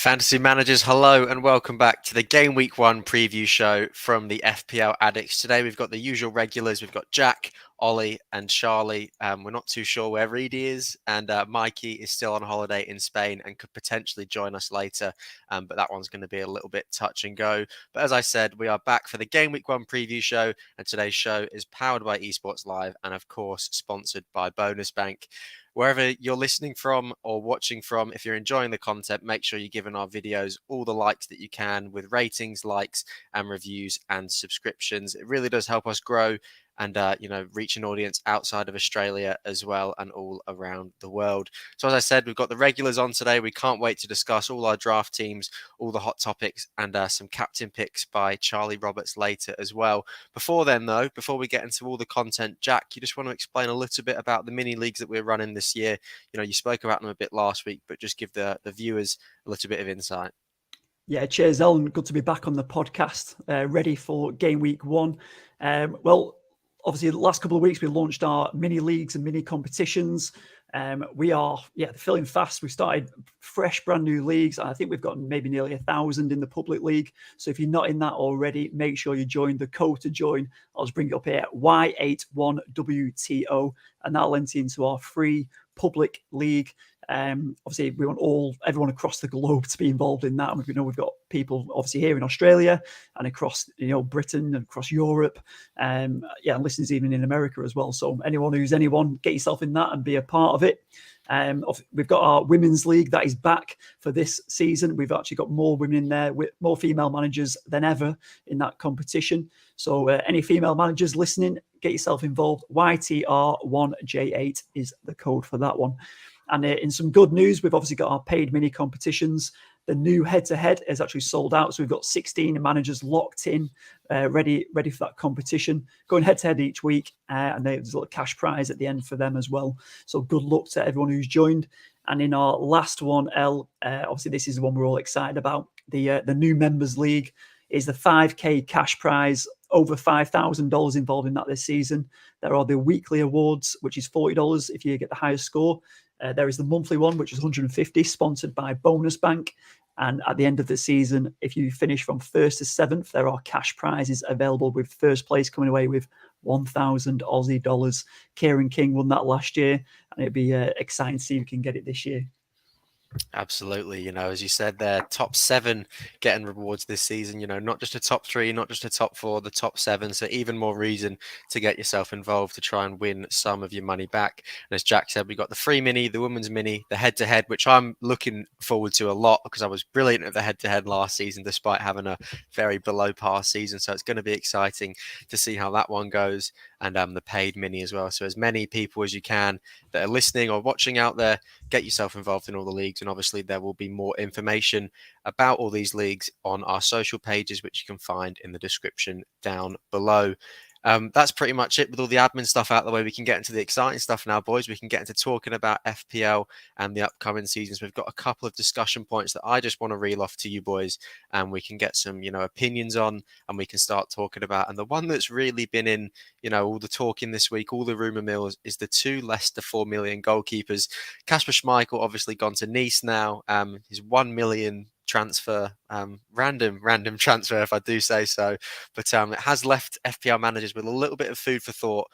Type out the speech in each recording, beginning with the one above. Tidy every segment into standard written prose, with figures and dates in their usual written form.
Fantasy managers, hello and welcome back to the Game Week 1 preview show from the FPL Addicts. Today we've got the usual regulars. We've got Jack, Ollie and Charlie. We're not too sure where Reedy is, and Mikey is still on holiday in Spain and could potentially join us later, but that one's going to be a little bit touch and go. But as I said, we are back for the Game Week 1 preview show, and today's show is powered by Esports Live and of course sponsored by Bonus Bank. Wherever you're listening from or watching from, if you're enjoying the content, make sure you're giving our videos all the likes that you can with ratings, likes, and reviews and subscriptions. It really does help us grow and reach an audience outside of Australia as well and all around the world. So as I said, we've got the regulars on today. We can't wait to discuss all our draft teams, all the hot topics, and some captain picks by Charlie Roberts later as well. Before then, though, before we get into all the content, Jack, you just want to explain a little bit about the mini leagues that we're running this year. You know, you spoke about them a bit last week, but just give the viewers a little bit of insight. Yeah, cheers, Ellen. Good to be back on the podcast, ready for Game Week 1. Obviously, the last couple of weeks, we launched our mini leagues and mini competitions. We are, filling fast. We started fresh, brand new leagues. I think we've got maybe nearly 1,000 in the public league. So if you're not in that already, make sure you join. The code to join, I'll just bring it up here, Y81WTO, and that'll enter into our free public league. Obviously, we want everyone across the globe to be involved in that. And we know we've got people obviously here in Australia and across Britain and across Europe, and listeners even in America as well. So anyone, get yourself in that and be a part of it. We've got our women's league that is back for this season. We've actually got more women in there, with more female managers than ever in that competition. So any female managers listening, get yourself involved. YTR1J8 is the code for that one. And in some good news, we've obviously got our paid mini competitions. The new head-to-head is actually sold out. So we've got 16 managers locked in, ready for that competition, going head-to-head each week. And there's a little cash prize at the end for them as well. So good luck to everyone who's joined. And in our last one, obviously this is the one we're all excited about. The new members league is the 5K cash prize, over $5,000 involved in that this season. There are the weekly awards, which is $40 if you get the highest score. There is the monthly one, which is $150, sponsored by Bonus Bank. And at the end of the season, if you finish from 1st to 7th, there are cash prizes available, with first place coming away with 1,000 Aussie dollars. Kieran King won that last year, and it'd be exciting to see if we can get it this year. Absolutely. As you said there, top 7 getting rewards this season, not just a top 3, not just a top 4, the top 7. So even more reason to get yourself involved to try and win some of your money back. And as Jack said, we got the free mini, the women's mini, the head-to-head, which I'm looking forward to a lot because I was brilliant at the head-to-head last season, despite having a very below par season. So it's going to be exciting to see how that one goes. And the paid mini as well. So as many people as you can that are listening or watching out there, get yourself involved in all the leagues. And obviously there will be more information about all these leagues on our social pages, which you can find in the description down below. That's pretty much it with all the admin stuff out of the way. We can get into the exciting stuff now, boys. We can get into talking about FPL and the upcoming seasons. We've got a couple of discussion points that I just want to reel off to you boys, and we can get some, opinions on, and we can start talking about. And the one that's really been in, all the talking this week, all the rumour mills, is the 2 Leicester 4 million goalkeepers. Kasper Schmeichel obviously gone to Nice now. His 1 million transfer, random transfer if I do say so, but it has left FPL managers with a little bit of food for thought,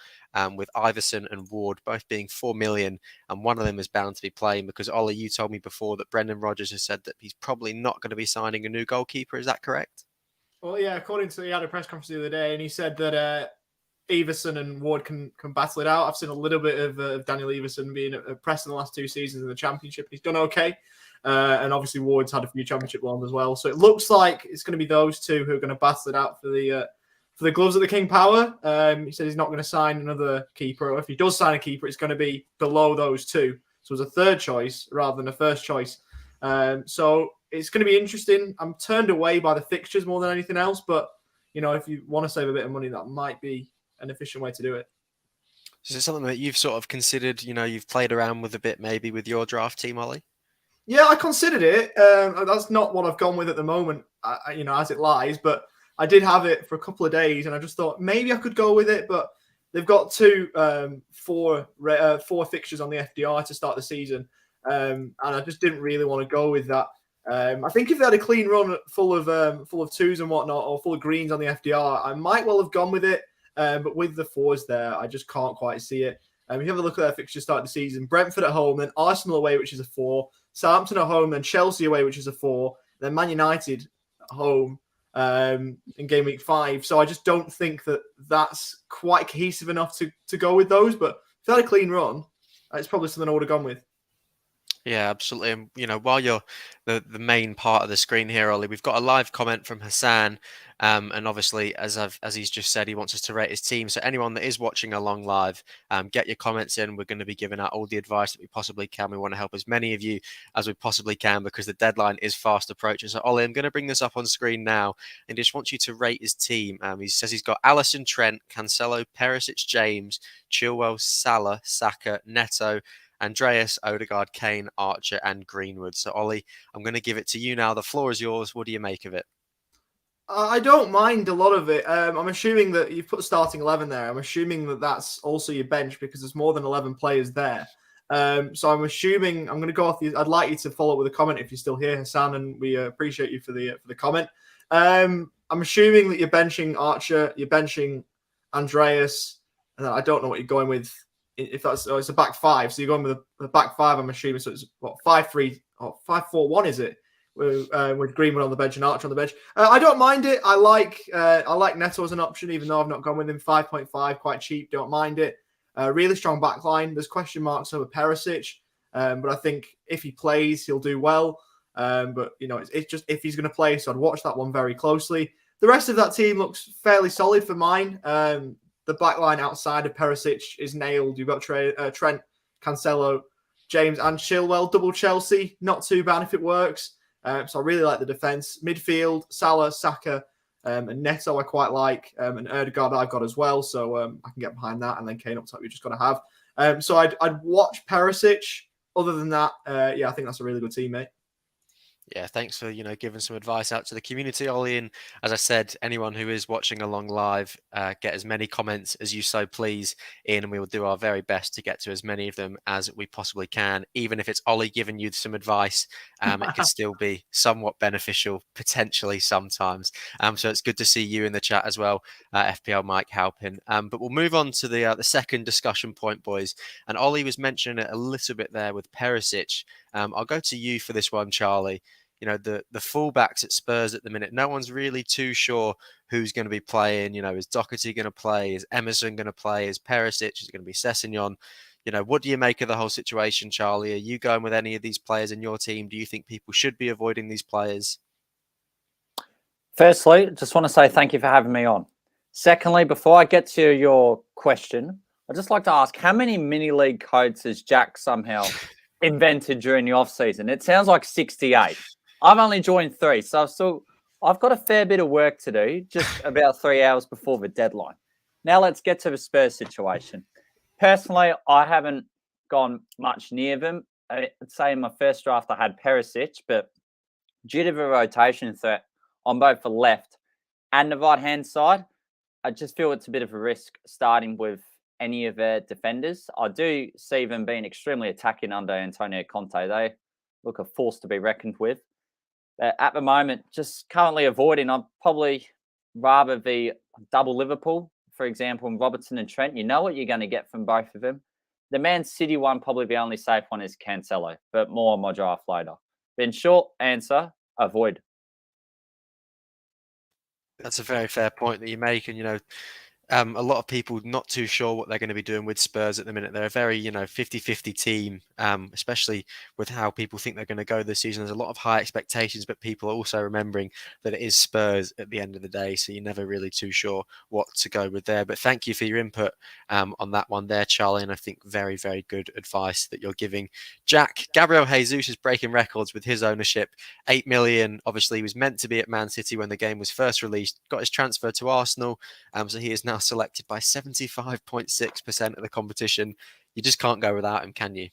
with Iverson and Ward both being 4 million, and one of them is bound to be playing because, Ollie, you told me before that Brendan Rodgers has said that he's probably not going to be signing a new goalkeeper. Is that correct? Well, yeah, according to, he had a press conference the other day and he said that Everson and Ward can battle it out. I've seen a little bit of Daniel Everson being pressed in the last 2 seasons in the Championship. He's done okay. And obviously Ward's had a few Championship ones as well. So it looks like it's going to be those two who are going to battle it out for the gloves of the King Power. He said he's not going to sign another keeper. Or if he does sign a keeper, it's going to be below those two. So it's a third choice rather than a first choice. So it's going to be interesting. I'm turned away by the fixtures more than anything else, but if you want to save a bit of money, that might be an efficient way to do it. Is it something that you've sort of considered? You've played around with a bit, maybe with your draft team, Ollie? Yeah, I considered it. That's not what I've gone with at the moment, as it lies. But I did have it for a couple of days, and I just thought maybe I could go with it. But they've got four fixtures on the FDR to start the season, and I just didn't really want to go with that. I think if they had a clean run full of twos and whatnot, or full of greens on the FDR, I might well have gone with it. But with the fours there, I just can't quite see it. If you have a look at their fixtures to start the season, Brentford at home, then Arsenal away, which is a 4, Southampton at home, then Chelsea away, which is a 4, then Man United at home in game week 5. So I just don't think that that's quite cohesive enough to go with those. But if they had a clean run, it's probably something I would have gone with. Yeah, absolutely. And while you're the main part of the screen here, Ollie, we've got a live comment from Hassan. And obviously, as he's just said, he wants us to rate his team. So anyone that is watching along live, get your comments in. We're going to be giving out all the advice that we possibly can. We want to help as many of you as we possibly can because the deadline is fast approaching. So Ollie, I'm going to bring this up on screen now and just want you to rate his team. He says he's got Alisson, Trent, Cancelo, Perisic, James, Chilwell, Salah, Saka, Neto, Andreas, Odegaard, Kane, Archer, and Greenwood. So, Ollie, I'm going to give it to you now. The floor is yours. What do you make of it? I don't mind a lot of it. I'm assuming that you've put starting 11 there. I'm assuming that that's also your bench because there's more than 11 players there. So I'm assuming I'm going to go off these. I'd like you to follow up with a comment if you're still here, Hassan, and we appreciate you for the comment. I'm assuming that you're benching Archer, you're benching Andreas, and I don't know what you're going with. If that's it's a back 5, so you're going with a back 5. I'm assuming so. It's what 5-3 or 5-4-1 is it? With Greenwood on the bench and Archer on the bench. I don't mind it. I like Neto as an option, even though I've not gone with him. 5.5, quite cheap. Don't mind it. Really strong backline. There's question marks over Perisic, but I think if he plays, he'll do well. But it's just if he's going to play, so I'd watch that one very closely. The rest of that team looks fairly solid for mine. The backline outside of Perisic is nailed. You've got Trent, Cancelo, James, and Chilwell. Double Chelsea, not too bad if it works. So I really like the defence. Midfield, Salah, Saka, and Neto I quite like. And Odegaard I've got as well, so I can get behind that. And then Kane up top you're just got to have. So I'd watch Perisic. Other than that, I think that's a really good team, mate. Yeah, thanks for giving some advice out to the community, Ollie. And as I said, anyone who is watching along live, get as many comments as you so please in, and we will do our very best to get to as many of them as we possibly can. Even if it's Ollie giving you some advice, it could still be somewhat beneficial potentially sometimes. So it's good to see you in the chat as well, FPL Mike helping. But we'll move on to the second discussion point, boys. And Ollie was mentioning it a little bit there with Perisic. I'll go to you for this one, Charlie. The fullbacks at Spurs at the minute, no one's really too sure who's going to be playing. Is Doherty going to play? Is Emerson going to play? Is Perisic? Is it going to be Sessegnon? What do you make of the whole situation, Charlie? Are you going with any of these players in your team? Do you think people should be avoiding these players? Firstly, just want to say thank you for having me on. Secondly, before I get to your question, I'd just like to ask, how many mini league codes has Jack somehow invented during the off season? It sounds like 68. I've only joined 3, so I've got a fair bit of work to do, just about 3 hours before the deadline. Now let's get to the Spurs situation. Personally, I haven't gone much near them. I'd say in my first draft I had Perisic, but due to the rotation threat on both the left and the right-hand side, I just feel it's a bit of a risk starting with any of their defenders. I do see them being extremely attacking under Antonio Conte. They look a force to be reckoned with. At the moment, just currently avoiding, I'd probably rather the double Liverpool, for example, and Robertson and Trent. You know what you're going to get from both of them. The Man City one, probably the only safe one, is Cancelo, but more on my draft later. Then short answer, avoid. That's a very fair point that you make. And, A lot of people not too sure what they're going to be doing with Spurs at the minute. They're a very, 50-50 team, especially with how people think they're going to go this season. There's a lot of high expectations, but people are also remembering that it is Spurs at the end of the day, so you're never really too sure what to go with there. But thank you for your input on that one there, Charlie, and I think very, very good advice that you're giving. Jack, Gabriel Jesus is breaking records with his ownership. 8 million, obviously, he was meant to be at Man City when the game was first released, got his transfer to Arsenal, so he is now selected by 75.6% of the competition. You just can't go without him, can you?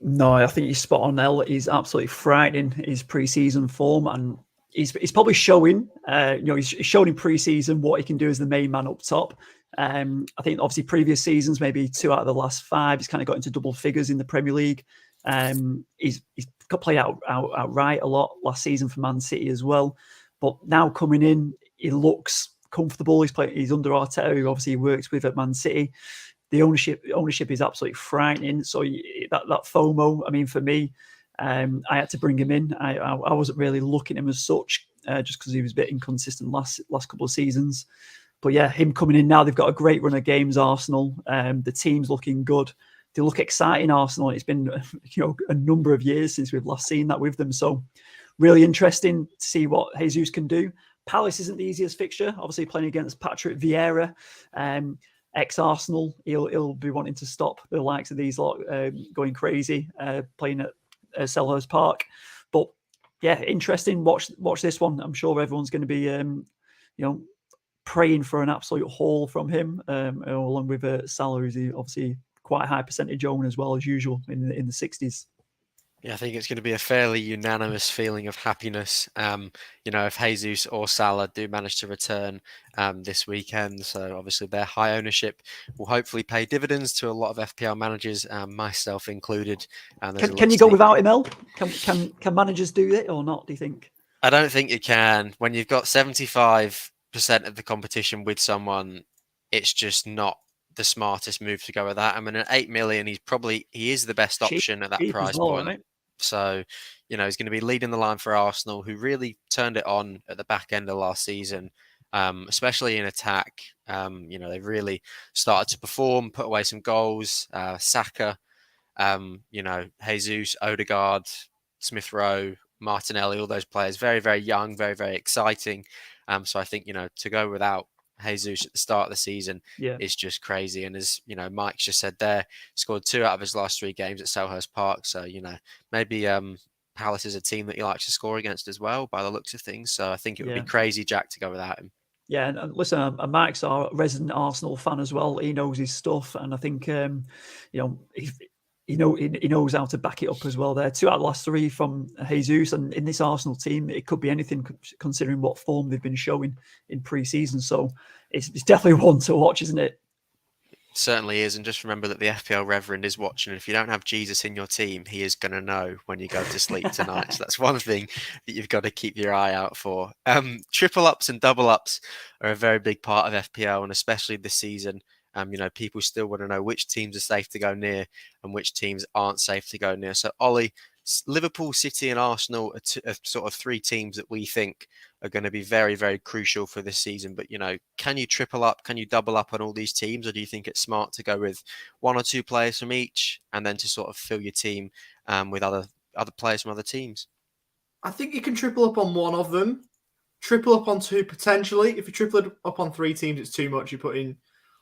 No, I think you're spot on, El. He's absolutely frightening, his pre-season form, and he's probably showing, he's shown in pre-season what he can do as the main man up top. I think obviously previous seasons, maybe 2 out of the last 5, he's kind of got into double figures in the Premier League. He's got played out right a lot last season for Man City as well. But now coming in, he looks comfortable. He's under Arteta, who obviously he works with at Man City. The ownership is absolutely frightening. So that FOMO, I mean, for me, I had to bring him in. I wasn't really looking at him as such, just because he was a bit inconsistent last couple of seasons. But yeah, him coming in now, they've got a great run of games, Arsenal. The team's looking good. They look exciting, Arsenal. It's been a number of years since we've last seen that with them. So really interesting to see what Jesus can do. Palace isn't the easiest fixture, obviously playing against Patrick Vieira, ex-Arsenal. He'll be wanting to stop the likes of these lot going crazy, playing at Selhurst Park. But yeah, interesting. Watch this one. I'm sure everyone's going to be, praying for an absolute haul from him, along with Salah, who's obviously quite a high percentage own as well as usual in the 60s. Yeah, I think it's going to be a fairly unanimous feeling of happiness, if Jesus or Salah do manage to return this weekend. So obviously their high ownership will hopefully pay dividends to a lot of FPL managers, myself included. Can you go without him, El? Can managers do it or not, do you think? I don't think you can. When you've got 75% of the competition with someone, it's just not the smartest move to go with that. I mean, at 8 million, he is the best option at that price point. Right? So, he's going to be leading the line for Arsenal, who really turned it on at the back end of last season, especially in attack. They really started to perform, put away some goals. Saka, Jesus, Odegaard, Smith Rowe, Martinelli, all those players, very, very young, very, very exciting. So I think, to go without Jesus at the start of the season is just crazy. And as Mike's just said there, scored 2 out of his last 3 games at Selhurst Park. So maybe Palace is a team that he likes to score against as well, by the looks of things. So I think it would be crazy, Jack, to go without him. Yeah, and listen, Mike's our resident Arsenal fan as well. He knows his stuff, and I think he knows how to back it up as well. There, 2 out of the last 3 from Jesus, and in this Arsenal team, it could be anything considering what form they've been showing in pre-season. So it's definitely one to watch, isn't it? It certainly is, and just remember that the FPL Reverend is watching. If you don't have Jesus in your team, he is going to know when you go to sleep tonight. So that's one thing that you've got to keep your eye out for. Triple ups and double ups are a very big part of FPL, and especially this season. People still want to know which teams are safe to go near and which teams aren't safe to go near. So, Ollie, Liverpool, City and Arsenal are sort of 3 teams that we think are going to be very, very crucial for this season. But, can you triple up? Can you double up on all these teams? Or do you think it's smart to go with 1 or 2 players from each and then to sort of fill your team with other players from other teams? I think you can triple up on 1 of them, triple up on 2 potentially. If you triple up on 3 teams, it's too much. You put in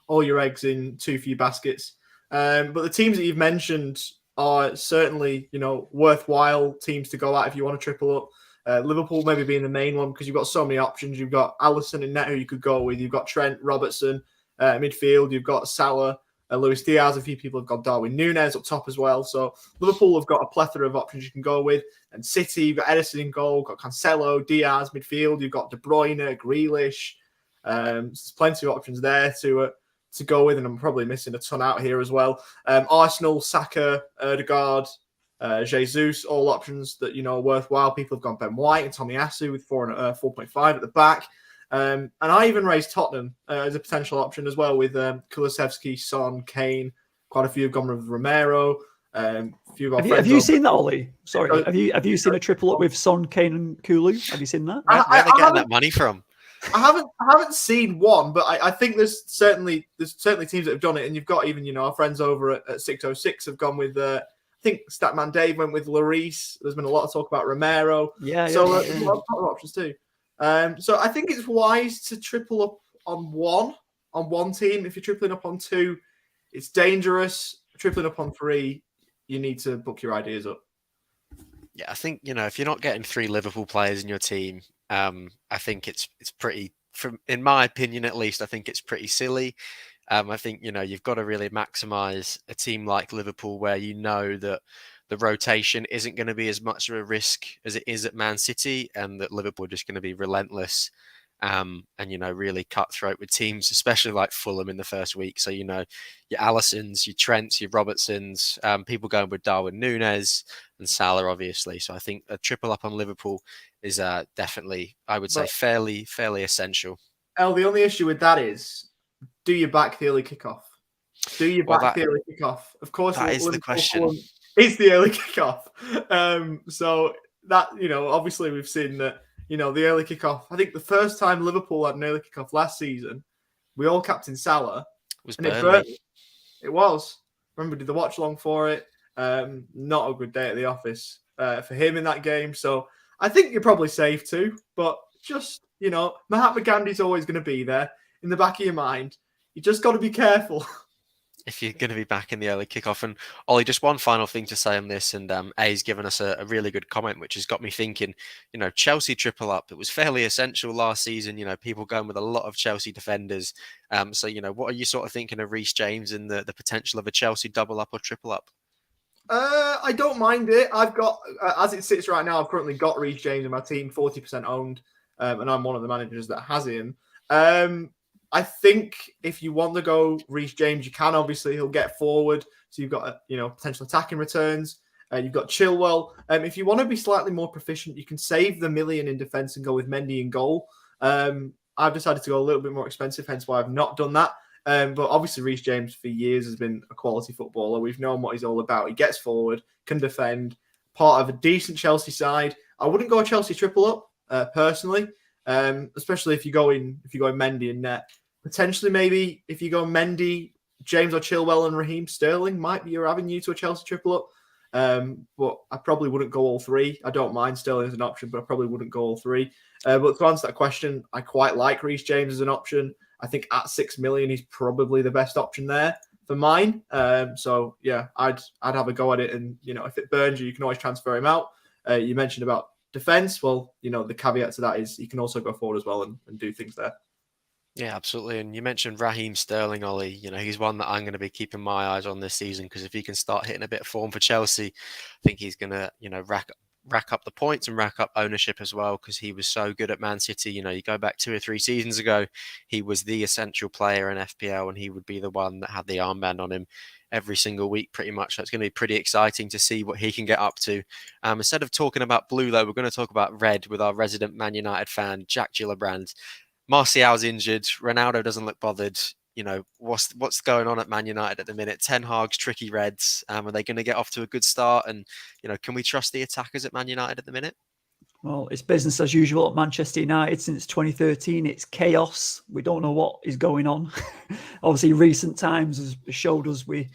all your eggs in 2 for your baskets. But the teams that you've mentioned are certainly, worthwhile teams to go at if you want to triple up. Liverpool maybe being the main one because you've got so many options. You've got Alisson and Neto you could go with. You've got Trent, Robertson, midfield. You've got Salah, Luis Diaz. A few people have got Darwin Núñez up top as well. So Liverpool have got a plethora of options you can go with. And City, you've got Edison in goal, got Cancelo, Diaz, midfield. You've got De Bruyne, Grealish. There's plenty of options there to go with, and I'm probably missing a ton out here as well. Arsenal, Saka, Odegaard, Jesus, all options that are worthwhile. People have gone Ben White and Tomiyasu with 4.5 at the back. And I even raised Tottenham as a potential option as well with Kulusevski, Son, Kane. Quite a few have gone with Romero. Have you seen that, Ollie? Sorry, have you seen a triple up with Son, Kane, and Kulu? Have you seen that? Where are they getting that money from? I haven't seen one, but I think there's certainly teams that have done it, and you've got even our friends over at 606 have gone with I think Statman Dave went with Lloris. There's been a lot of talk about Romero. So there's a lot of options too. So I think it's wise to triple up on one team. If you're tripling up on two, it's dangerous. Tripling up on three, you need to book your ideas up. Yeah, I think, if you're not getting 3 Liverpool players in your team, I think it's pretty, in my opinion at least, I think it's pretty silly. I think, you've got to really maximise a team like Liverpool where that the rotation isn't going to be as much of a risk as it is at Man City, and that Liverpool are just going to be relentless and, really cutthroat with teams, especially like Fulham in the first week. So, your Allisons, your Trents, your Robertsons, people going with Darwin Núñez and Salah, obviously. So I think a triple up on Liverpool is definitely, I would say, fairly essential. The only issue with that is, do you back the early kickoff? The early kickoff? Of course, that is the question. Is the early kickoff? So that, obviously we've seen that, the early kickoff. I think the first time Liverpool had an early kickoff last season, we all captained Salah. It was. Remember, did the watch along for it. Not a good day at the office for him in that game. So I think you're probably safe too. But just, Mahatma Gandhi's always going to be there in the back of your mind. You just got to be careful. If you're going to be back in the early kickoff. And Ollie, just one final thing to say on this, and A's given us a really good comment, which has got me thinking, Chelsea triple up. It was fairly essential last season, people going with a lot of Chelsea defenders. So, what are you sort of thinking of Reece James and the potential of a Chelsea double up or triple up? I don't mind it. I've got, as it sits right now, I've currently got Reece James in my team, 40% owned, and I'm one of the managers that has him. I think if you want to go Reece James, you can. Obviously, he'll get forward, so you've got potential attacking returns. You've got Chilwell. If you want to be slightly more proficient, you can save the $1 million in defense and go with Mendy in goal. I've decided to go a little bit more expensive, hence why I've not done that. But obviously, Reece James for years has been a quality footballer. We've known what he's all about. He gets forward, can defend, part of a decent Chelsea side. I wouldn't go a Chelsea triple up personally, especially if you go in Mendy and net. Potentially, maybe if you go Mendy, James or Chilwell and Raheem Sterling might be your avenue to a Chelsea triple up. But I probably wouldn't go all three. I don't mind Sterling as an option, but I probably wouldn't go all three. But to answer that question, I quite like Reece James as an option. I think at 6 million, he's probably the best option there for mine. So yeah, I'd have a go at it. And if it burns you can always transfer him out. You mentioned about defense. Well, the caveat to that is he can also go forward as well and do things there. Yeah, absolutely. And you mentioned Raheem Sterling, Ollie. He's one that I'm going to be keeping my eyes on this season, because if he can start hitting a bit of form for Chelsea, I think he's going to, rack up the points and rack up ownership as well, because he was so good at Man City. You go back 2 or 3 seasons ago, he was the essential player in FPL, and he would be the one that had the armband on him every single week pretty much. So it's going to be pretty exciting to see what he can get up to. Instead of talking about blue, though, we're going to talk about red with our resident Man United fan, Jack Gillibrand. Martial's injured. Ronaldo doesn't look bothered. What's going on at Man United at the minute? Ten Hag's tricky Reds. Are they going to get off to a good start? And, can we trust the attackers at Man United at the minute? Well, it's business as usual at Manchester United since 2013. It's chaos. We don't know what is going on. Obviously, recent times has showed us the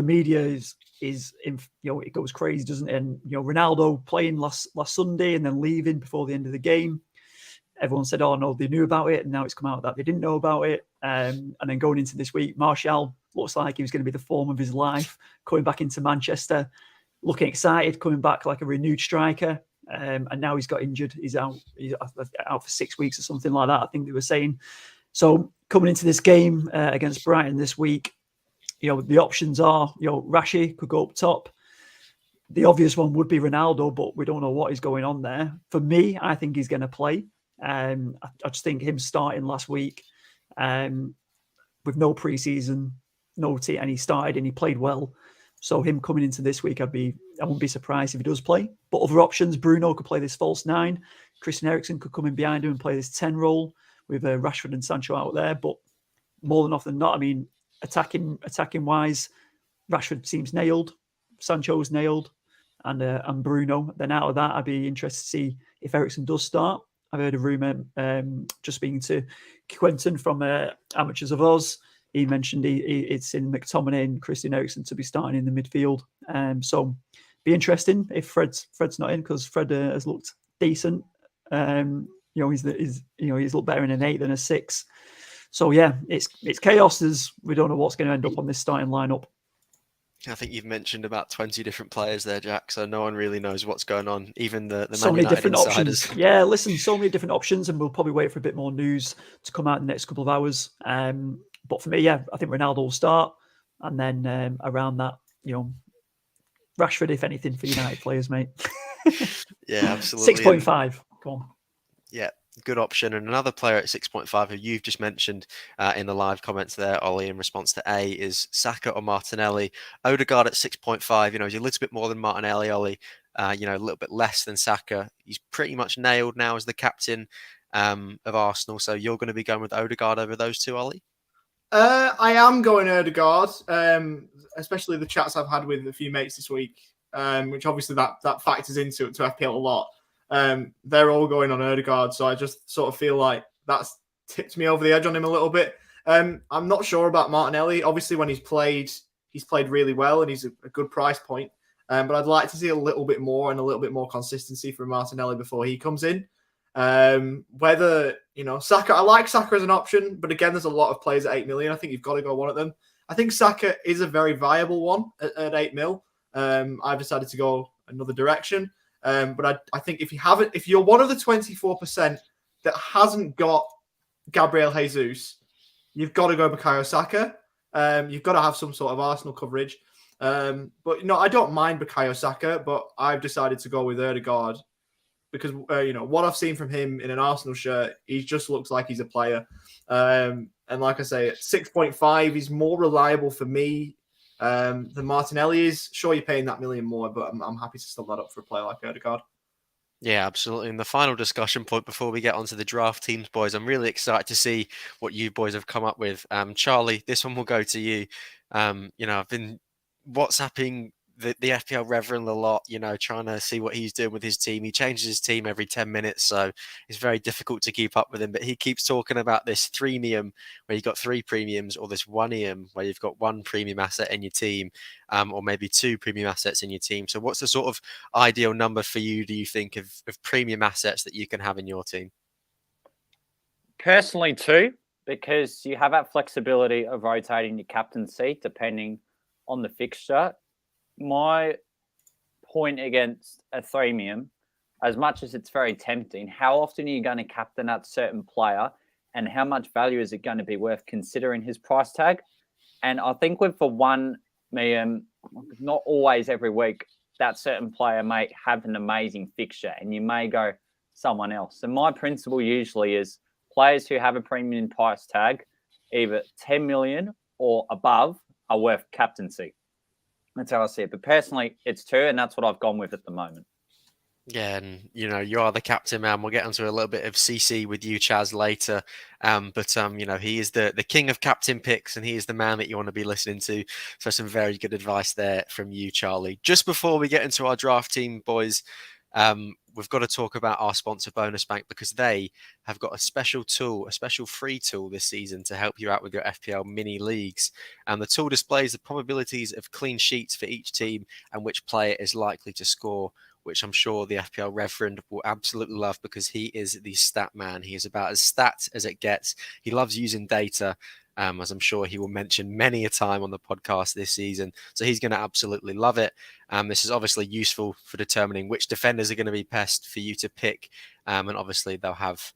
media is it goes crazy, doesn't it? And, Ronaldo playing last Sunday and then leaving before the end of the game. Everyone said, oh, no, they knew about it. And now it's come out that they didn't know about it. And then going into this week, Martial looks like he was going to be the form of his life, coming back into Manchester, looking excited, coming back like a renewed striker. And now he's got injured. He's out for 6 weeks or something like that, I think they were saying. So coming into this game against Brighton this week, the options are, Rashi could go up top. The obvious one would be Ronaldo, but we don't know what is going on there. For me, I think he's going to play. I just think him starting last week with no preseason, and he started and he played well. So him coming into this week, I wouldn't be surprised if he does play. But other options, Bruno could play this false 9. Christian Eriksen could come in behind him and play this 10 role with Rashford and Sancho out there. But more than often than not, I mean, attacking wise, Rashford seems nailed, Sancho's nailed, and Bruno. Then out of that, I'd be interested to see if Eriksen does start. I've heard a rumour, just speaking to Quentin from Amateurs of Oz. He mentioned it's in McTominay and Christian Eriksen to be starting in the midfield. So be interesting if Fred's not in, because Fred has looked decent. He's looked better in an 8 than a 6. So yeah, it's chaos. As we don't know what's going to end up on this starting lineup. I think you've mentioned about 20 different players there, Jack, so no one really knows what's going on, even the so Man many United different insiders. Options. Yeah, listen, so many different options, and we'll probably wait for a bit more news to come out in the next couple of hours. But for me, yeah, I think Ronaldo will start, and then around that, Rashford, if anything, for United players, mate. Yeah, absolutely. 6.5. Come on. Yeah, good option. And another player at 6.5 who you've just mentioned in the live comments there, Ollie, in response to A, is Saka or Martinelli. Odegaard at 6.5, he's a little bit more than Martinelli, Ollie, a little bit less than Saka. He's pretty much nailed now as the captain of Arsenal. So you're going to be going with Odegaard over those two, Ollie? I am going Odegaard, especially the chats I've had with a few mates this week, which obviously that factors into FPL a lot. They're all going on Odegaard, so I just sort of feel like that's tipped me over the edge on him a little bit. I'm not sure about Martinelli. Obviously, when he's played really well, and he's a good price point. But I'd like to see a little bit more and a little bit more consistency from Martinelli before he comes in. Whether, Saka, I like Saka as an option, but again, there's a lot of players at 8 million. I think you've got to go one of them. I think Saka is a very viable one at 8 mil. I've decided to go another direction. But I think if you're one of the 24% that hasn't got Gabriel Jesus, you've got to go Bukayo Saka. You've got to have some sort of Arsenal coverage. But I don't mind Bukayo Saka, but I've decided to go with Odegaard because what I've seen from him in an Arsenal shirt, he just looks like he's a player. And like I say, at 6.5, he's more reliable for me than Martinelli is. Sure, you're paying that million more, but I'm happy to stump that up for a player like Odegaard. Yeah, absolutely. And the final discussion point before we get onto the draft teams, boys, I'm really excited to see what you boys have come up with. Charlie, this one will go to you. I've been WhatsApping the FPL Reverend a lot, trying to see what he's doing with his team. He changes his team every 10 minutes, so it's very difficult to keep up with him. But he keeps talking about this 3-mium where you've got 3 premiums, or this 1-ium where you've got 1 premium asset in your team, or maybe 2 premium assets in your team. So what's the sort of ideal number for you, do you think, of premium assets that you can have in your team? Personally, 2, because you have that flexibility of rotating your captaincy depending on the fixture. My point against a 3-mium, as much as it's very tempting, how often are you going to captain that certain player, and how much value is it going to be worth considering his price tag? And I think with the 1-mium, not always every week, that certain player may have an amazing fixture and you may go someone else. And my principle usually is players who have a premium price tag, either 10 million or above, are worth captaincy. That's how I see it. But personally, it's 2, and that's what I've gone with at the moment. Yeah, and you are the captain, man. We'll get into a little bit of CC with you, Chaz, later. But he is the king of captain picks, and he is the man that you want to be listening to. So some very good advice there from you, Charlie. Just before we get into our draft team, boys, we've got to talk about our sponsor, Bonus Bank, because they have got a special tool, a special free tool this season to help you out with your FPL mini leagues. And the tool displays the probabilities of clean sheets for each team and which player is likely to score, which I'm sure the FPL Reverend will absolutely love because he is the stat man. He is about as stat as it gets. He loves using data, as I'm sure he will mention many a time on the podcast this season. So he's going to absolutely love it. This is obviously useful for determining which defenders are going to be best for you to pick. And obviously they'll have,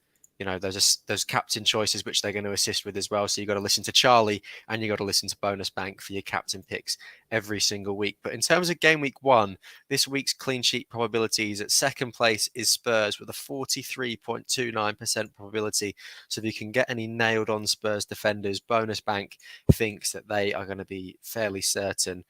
those captain choices, which they're going to assist with as well. So you've got to listen to Charlie and you've got to listen to Bonus Bank for your captain picks every single week. But in terms of game week 1, this week's clean sheet probabilities, at second place is Spurs with a 43.29% probability. So if you can get any nailed on Spurs defenders, Bonus Bank thinks that they are going to be fairly certain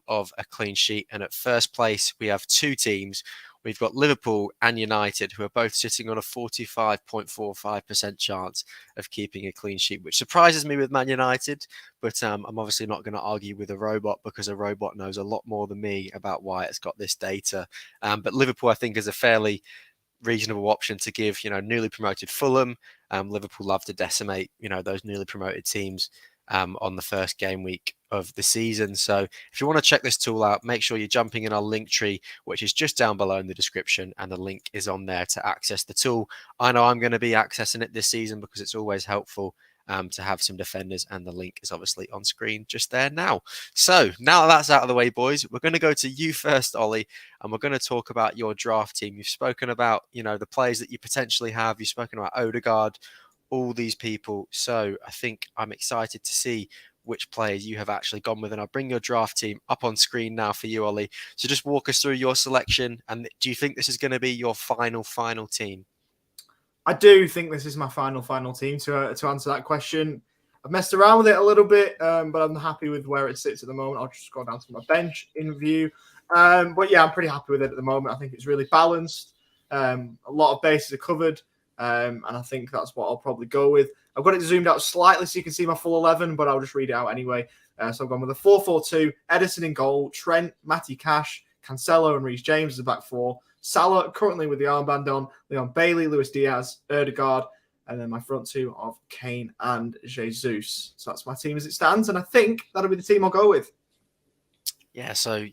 of a clean sheet. And at first place, we have 2 teams. We've got Liverpool and United, who are both sitting on a 45.45% chance of keeping a clean sheet, which surprises me with Man United. But I'm obviously not going to argue with a robot because a robot knows a lot more than me about why it's got this data. But Liverpool, I think, is a fairly reasonable option to give, newly promoted Fulham. Liverpool love to decimate, those newly promoted teams on the first game week of the season. So if you want to check this tool out, make sure you're jumping in our link tree, which is just down below in the description, and the link is on there to access the tool. I know I'm going to be accessing it this season because it's always helpful to have some defenders, and the link is obviously on screen just there now. So now that's out of the way, boys, we're going to go to you first, Ollie, and we're going to talk about your draft team. You've spoken about, the players that you potentially have. You've spoken about Odegaard, all these people. So I think I'm excited to see which players you have actually gone with, and I'll bring your draft team up on screen now for you, Ollie. So just walk us through your selection, and do you think this is going to be your final team? I do think this is my final team to answer that question. I've messed around with it a little bit, but I'm happy with where it sits at the moment. I'll just go down to my bench in view. But yeah, I'm pretty happy with it at the moment. I think it's really balanced. A lot of bases are covered, and I think that's what I'll probably go with. I've got it zoomed out slightly so you can see my full 11, but I'll just read it out anyway. So I've gone with a 4-4-2, Edison in goal, Trent, Matty Cash, Cancelo and Reece James as the back four, Salah currently with the armband on, Leon Bailey, Luis Diaz, Odegaard, and then my front two of Kane and Jesus. So that's my team as it stands, and I think that'll be the team I'll go with. Yeah, so,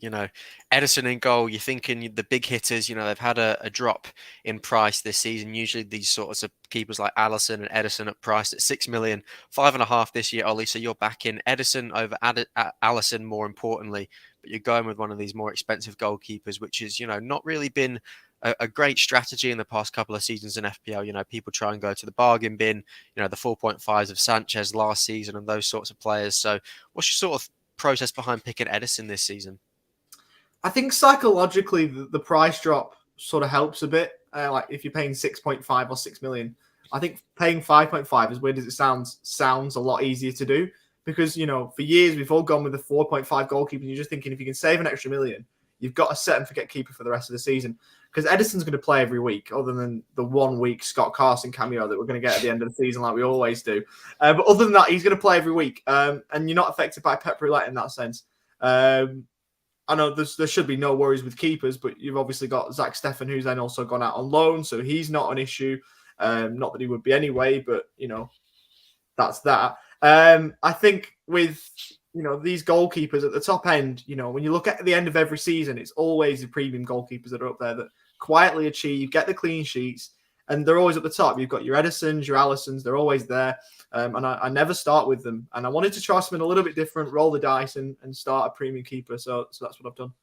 Edison in goal, you're thinking the big hitters, they've had a drop in price this season. Usually these sorts of keepers like Alisson and Edison are priced at 6 million, 5.5 this year, Ollie. So you're backing Edison over Alisson more importantly, but you're going with one of these more expensive goalkeepers, which is, not really been a great strategy in the past couple of seasons in FPL. People try and go to the bargain bin, the 4.5s of Sanchez last season and those sorts of players. So what's your sort of process behind picking Edison this season? I think psychologically the price drop sort of helps a bit. Like if you're paying 6.5 or 6 million, I think paying 5.5, as weird as it sounds a lot easier to do, because for years we've all gone with the 4.5 goalkeeper, and you're just thinking if you can save an extra million, you've got a set and forget keeper for the rest of the season, because Edison's going to play every week, other than the 1 week Scott Carson cameo that we're going to get at the end of the season like we always do. But other than that, he's going to play every week, and you're not affected by Pep Roulette in that sense. I know there should be no worries with keepers, but you've obviously got Zach Steffen, who's then also gone out on loan, so he's not an issue. Not that he would be anyway, but, that's that. I think with, these goalkeepers at the top end, when you look at the end of every season, it's always the premium goalkeepers that are up there that quietly achieve, get the clean sheets, and they're always at the top. You've got your Edisons, your Alissons, they're always there. And I never start with them. And I wanted to try something a little bit different, roll the dice and start a premium keeper. So that's what I've done.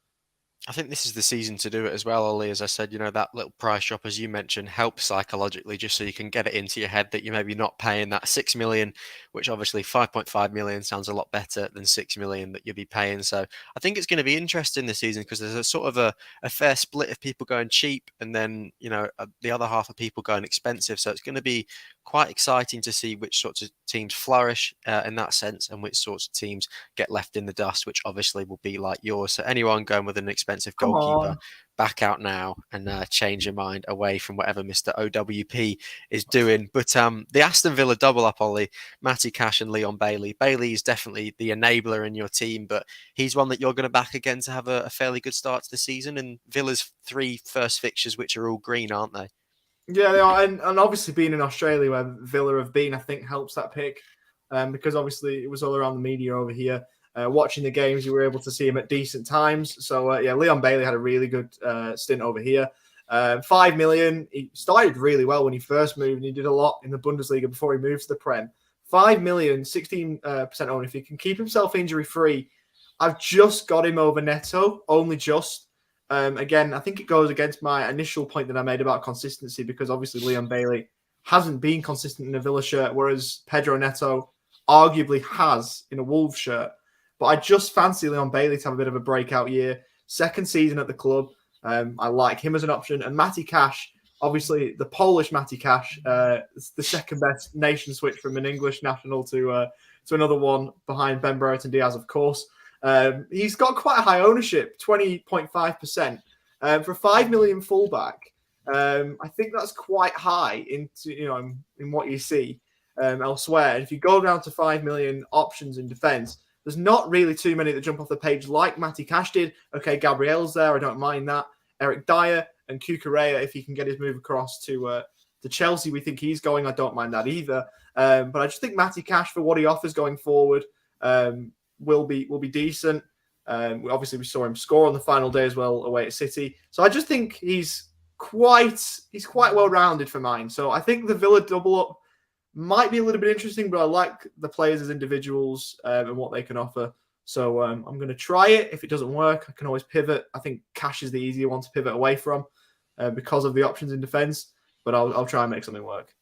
I think this is the season to do it as well, Ollie. As I said, that little price drop, as you mentioned, helps psychologically, just so you can get it into your head that you're maybe not paying that 6 million, which obviously 5.5 million sounds a lot better than 6 million that you'll be paying. So I think it's going to be interesting this season, because there's a sort of a fair split of people going cheap, and then, the other half of people going expensive. So it's going to be quite exciting to see which sorts of teams flourish in that sense, and which sorts of teams get left in the dust, which obviously will be like yours. So anyone going with an expensive goalkeeper, back out now and change your mind away from whatever Mr. OWP is doing. But the Aston Villa double up, Ollie, Matty Cash and Leon Bailey. Bailey is definitely the enabler in your team, but he's one that you're going to back again to have a fairly good start to the season. And Villa's 3 first fixtures, which are all green, aren't they? Yeah, they are. And obviously being in Australia where Villa have been, I think helps that pick, because obviously it was all around the media over here. Watching the games, you were able to see him at decent times. So, Leon Bailey had a really good stint over here. 5 million. He started really well when he first moved, and he did a lot in the Bundesliga before he moved to the Prem. 5 million, 16% owned. If he can keep himself injury-free, I've just got him over Neto, only just. Again, I think it goes against my initial point that I made about consistency, because obviously Leon Bailey hasn't been consistent in a Villa shirt, whereas Pedro Neto arguably has in a Wolves shirt. But I just fancy Leon Bailey to have a bit of a breakout year. Second season at the club. I like him as an option. And Matty Cash, obviously the Polish Matty Cash, the second best nation switch from an English national to another one behind Ben Brereton Diaz, of course. He's got quite a high ownership, 20.5%. For 5 million fullback, I think that's quite high into in what you see elsewhere. And if you go down to 5 million options in defence, there's not really too many that jump off the page like Matty Cash did. Okay, Gabriel's there, I don't mind that. Eric Dyer, And Cucurella, if he can get his move across to Chelsea, we think he's going. I don't mind that either. But I just think Matty Cash, for what he offers going forward, will be decent. Obviously, we saw him score on the final day as well away at City. So I just think he's quite well rounded for mine. So I think the Villa double up might be a little bit interesting, but I like the players as individuals and what they can offer. So I'm going to try it. If it doesn't work, I can always pivot. I think Cash is the easier one to pivot away from because of the options in defence. But I'll try and make something work.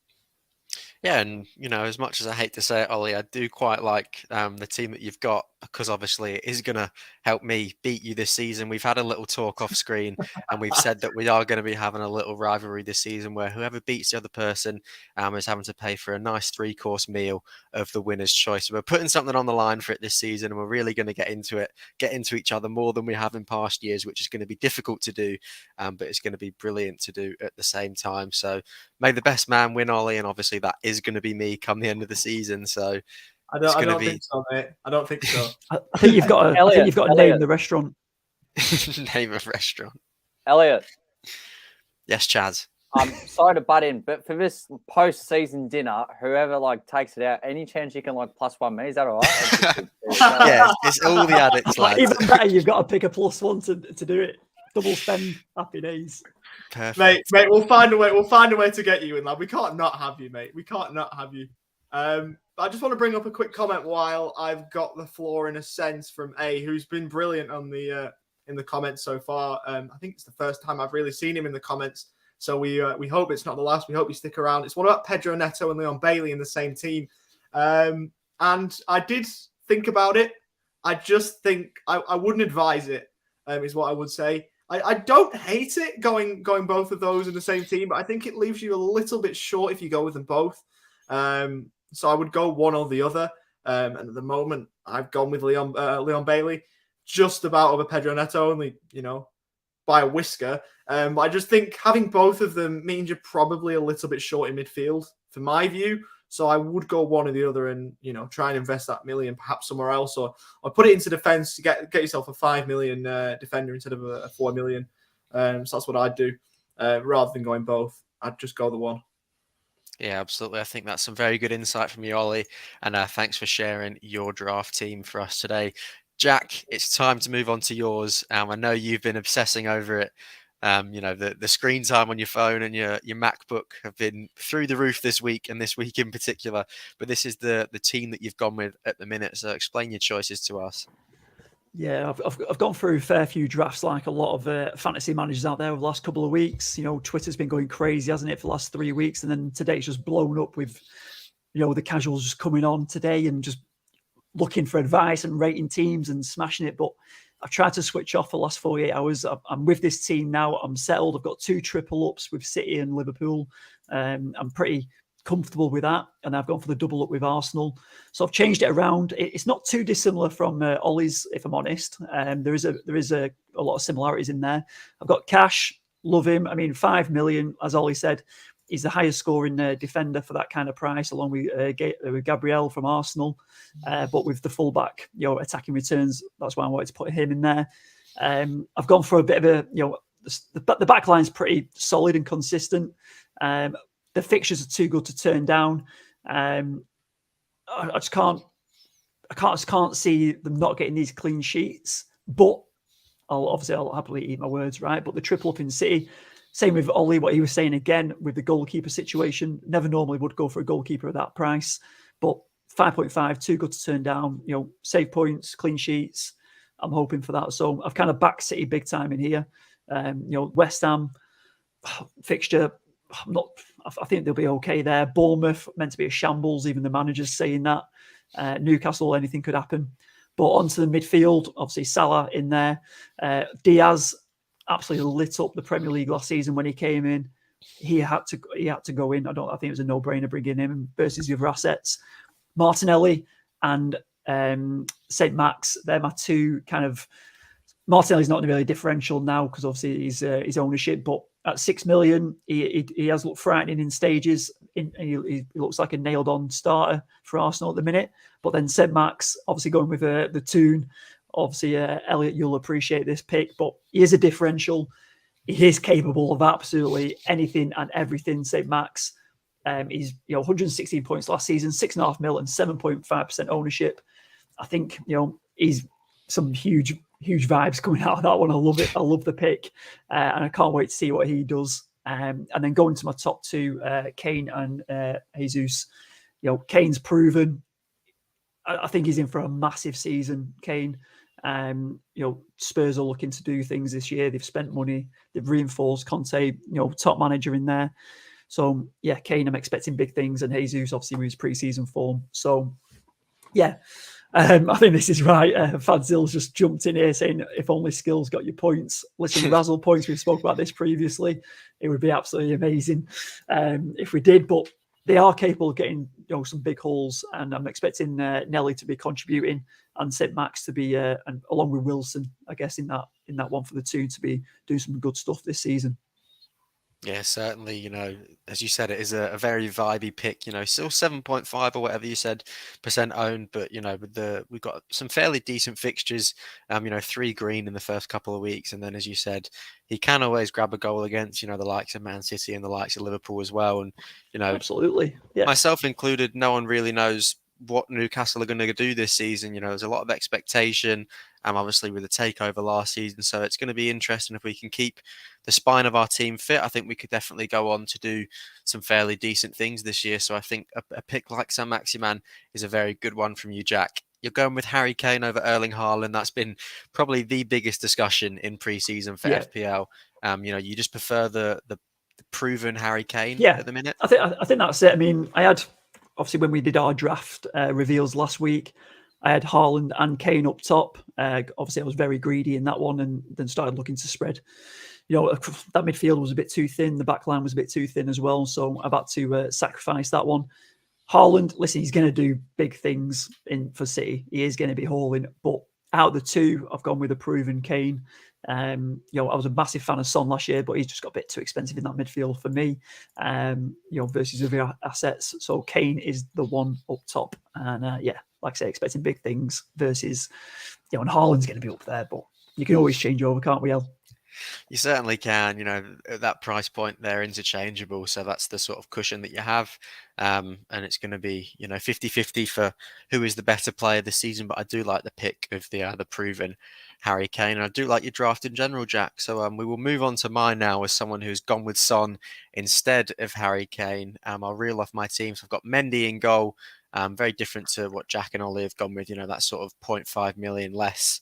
Yeah, and as much as I hate to say it, Ollie, I do quite like the team that you've got, because obviously it is going to help me beat you this season. We've had a little talk off screen, and we've said that we are going to be having a little rivalry this season where whoever beats the other person is having to pay for a nice 3-course meal of the winner's choice. So we're putting something on the line for it this season, and we're really going to get into each other more than we have in past years, which is going to be difficult to do, but it's going to be brilliant to do at the same time. So may the best man win, Ollie, and obviously that is going to be me come the end of the season. So I don't think so, mate. I don't think so. I think you've got to name the restaurant. Name of restaurant. Elliot. Yes, Chaz. I'm sorry to butt in, but for this post-season dinner, whoever takes it out, any chance you can +1 me? Is that all right? Yeah, it's all the addicts, lads. Even better, you've got to pick a +1 to do it. Double spend, happy days. Perfect. Mate, we'll find a way. We'll find a way to get you in, lad. We can't not have you, mate. We can't not have you. I just want to bring up a quick comment while I've got the floor, in a sense, from A, who's been brilliant on the in the comments so far. I think it's the first time I've really seen him in the comments. So we hope it's not the last. We hope you stick around. It's one about Pedro Neto and Leon Bailey in the same team. And I did think about it. I just think I wouldn't advise it, is what I would say. I don't hate it going both of those in the same team, but I think it leaves you a little bit short if you go with them both. So I would go one or the other. And at the moment, I've gone with Leon Bailey, just about over Pedro Neto, only, by a whisker. But I just think having both of them means you're probably a little bit short in midfield, for my view. So I would go one or the other and, try and invest that million perhaps somewhere else, or put it into defence to get yourself a 5 million defender instead of a 4 million. So that's what I'd do. Rather than going both, I'd just go the one. Yeah, absolutely. I think that's some very good insight from you, Ollie. And thanks for sharing your draft team for us today. Jack, it's time to move on to yours. I know you've been obsessing over it. The screen time on your phone and your MacBook have been through the roof this week, and this week in particular. But this is the team that you've gone with at the minute. So explain your choices to us. Yeah, I've gone through a fair few drafts, like a lot of fantasy managers out there over the last couple of weeks. Twitter's been going crazy, hasn't it, for the last 3 weeks? And then today it's just blown up with, the casuals just coming on today and just looking for advice and rating teams and smashing it. But I've tried to switch off for the last 48 hours. I'm with this team now. I'm settled. I've got 2 triple ups with City and Liverpool. I'm pretty comfortable with that, and I've gone for the double up with Arsenal. So I've changed it around. It's not too dissimilar from Ollie's, if I'm honest. There is a lot of similarities in there. I've got Cash, love him. I mean, 5 million, as Ollie said, he's the highest scoring defender for that kind of price, along with Gabriel from Arsenal. But with the fullback, attacking returns, that's why I wanted to put him in there. I've gone for a bit of a, the back line's pretty solid and consistent. The fixtures are too good to turn down. I just can't see them not getting these clean sheets. But I'll happily eat my words, right? But the triple up in City, same with Ollie, what he was saying again with the goalkeeper situation. Never normally would go for a goalkeeper at that price, but 5.5, too good to turn down. Save points, clean sheets. I'm hoping for that. So I've kind of backed City big time in here. West Ham fixture, I think they'll be okay there. Bournemouth meant to be a shambles, even the manager's saying that. Newcastle, anything could happen. But onto the midfield, obviously Salah in there. Diaz absolutely lit up the Premier League last season when he came in. He had to go in. I think it was a no-brainer bringing him versus the other assets. Martinelli and St. Max, they're my two kind of. Martinelli's not really differential now because obviously his ownership, but at 6 million, he has looked frightening in stages. He looks like a nailed-on starter for Arsenal at the minute. But then St. Max, obviously going with the tune. Obviously, Elliot, you'll appreciate this pick, but he is a differential. he is capable of absolutely anything and everything. St. Max, he's 116 points last season, 6.5 mil and 7.5% ownership. I think he's some huge vibes coming out of that one. I love it. I love the pick, and I can't wait to see what he does. And then going to my top two, Kane and Jesus. Kane's proven. I think he's in for a massive season, Kane. Spurs are looking to do things this year. They've spent money. They've reinforced Conte, top manager in there. So, yeah, Kane, I'm expecting big things. And Jesus, obviously, with his pre-season form. So, yeah, I think this is right. Fadzil's just jumped in here saying, if only skills got you points. Listen, Razzle points, we've spoke about this previously. It would be absolutely amazing if we did. But they are capable of getting some big hauls, and I'm expecting Nelly to be contributing and St. Max to be, and along with Wilson, I guess in that one for the two, to be doing some good stuff this season. Yeah, certainly, as you said, it is a very vibey pick, still 7.5 or whatever you said percent owned, but we've got some fairly decent fixtures, 3 green in the first couple of weeks, and then as you said, he can always grab a goal against, the likes of Man City and the likes of Liverpool as well, and absolutely, yeah, myself included, no one really knows what Newcastle are going to do this season. There's a lot of expectation, obviously with the takeover last season. So it's going to be interesting if we can keep the spine of our team fit. I think we could definitely go on to do some fairly decent things this year. So I think a pick like San Maximan is a very good one from you, Jack. You're going with Harry Kane over Erling Haaland. That's been probably the biggest discussion in pre-season for FPL. You just prefer the proven Harry Kane at the minute. I think that's it. I mean, I had, obviously, when we did our draft reveals last week, I had Haaland and Kane up top. Obviously, I was very greedy in that one, and then started looking to spread. That midfield was a bit too thin. The back line was a bit too thin as well. So I've had to sacrifice that one. Haaland, listen, he's going to do big things for City. He is going to be hauling. But out of the two, I've gone with a proven Kane. I was a massive fan of Son last year, but he's just got a bit too expensive in that midfield for me, versus other assets. So Kane is the one up top. And like I say, expecting big things versus, and Haaland's going to be up there, but you can always change over, can't we, El? You certainly can. At that price point, they're interchangeable. So that's the sort of cushion that you have. And it's going to be, 50-50 for who is the better player this season. But I do like the pick of the proven Harry Kane. And I do like your draft in general, Jack. So we will move on to mine now as someone who's gone with Son instead of Harry Kane. I'll reel off my team. So I've got Mendy in goal. Very different to what Jack and Ollie have gone with, that sort of 0.5 million less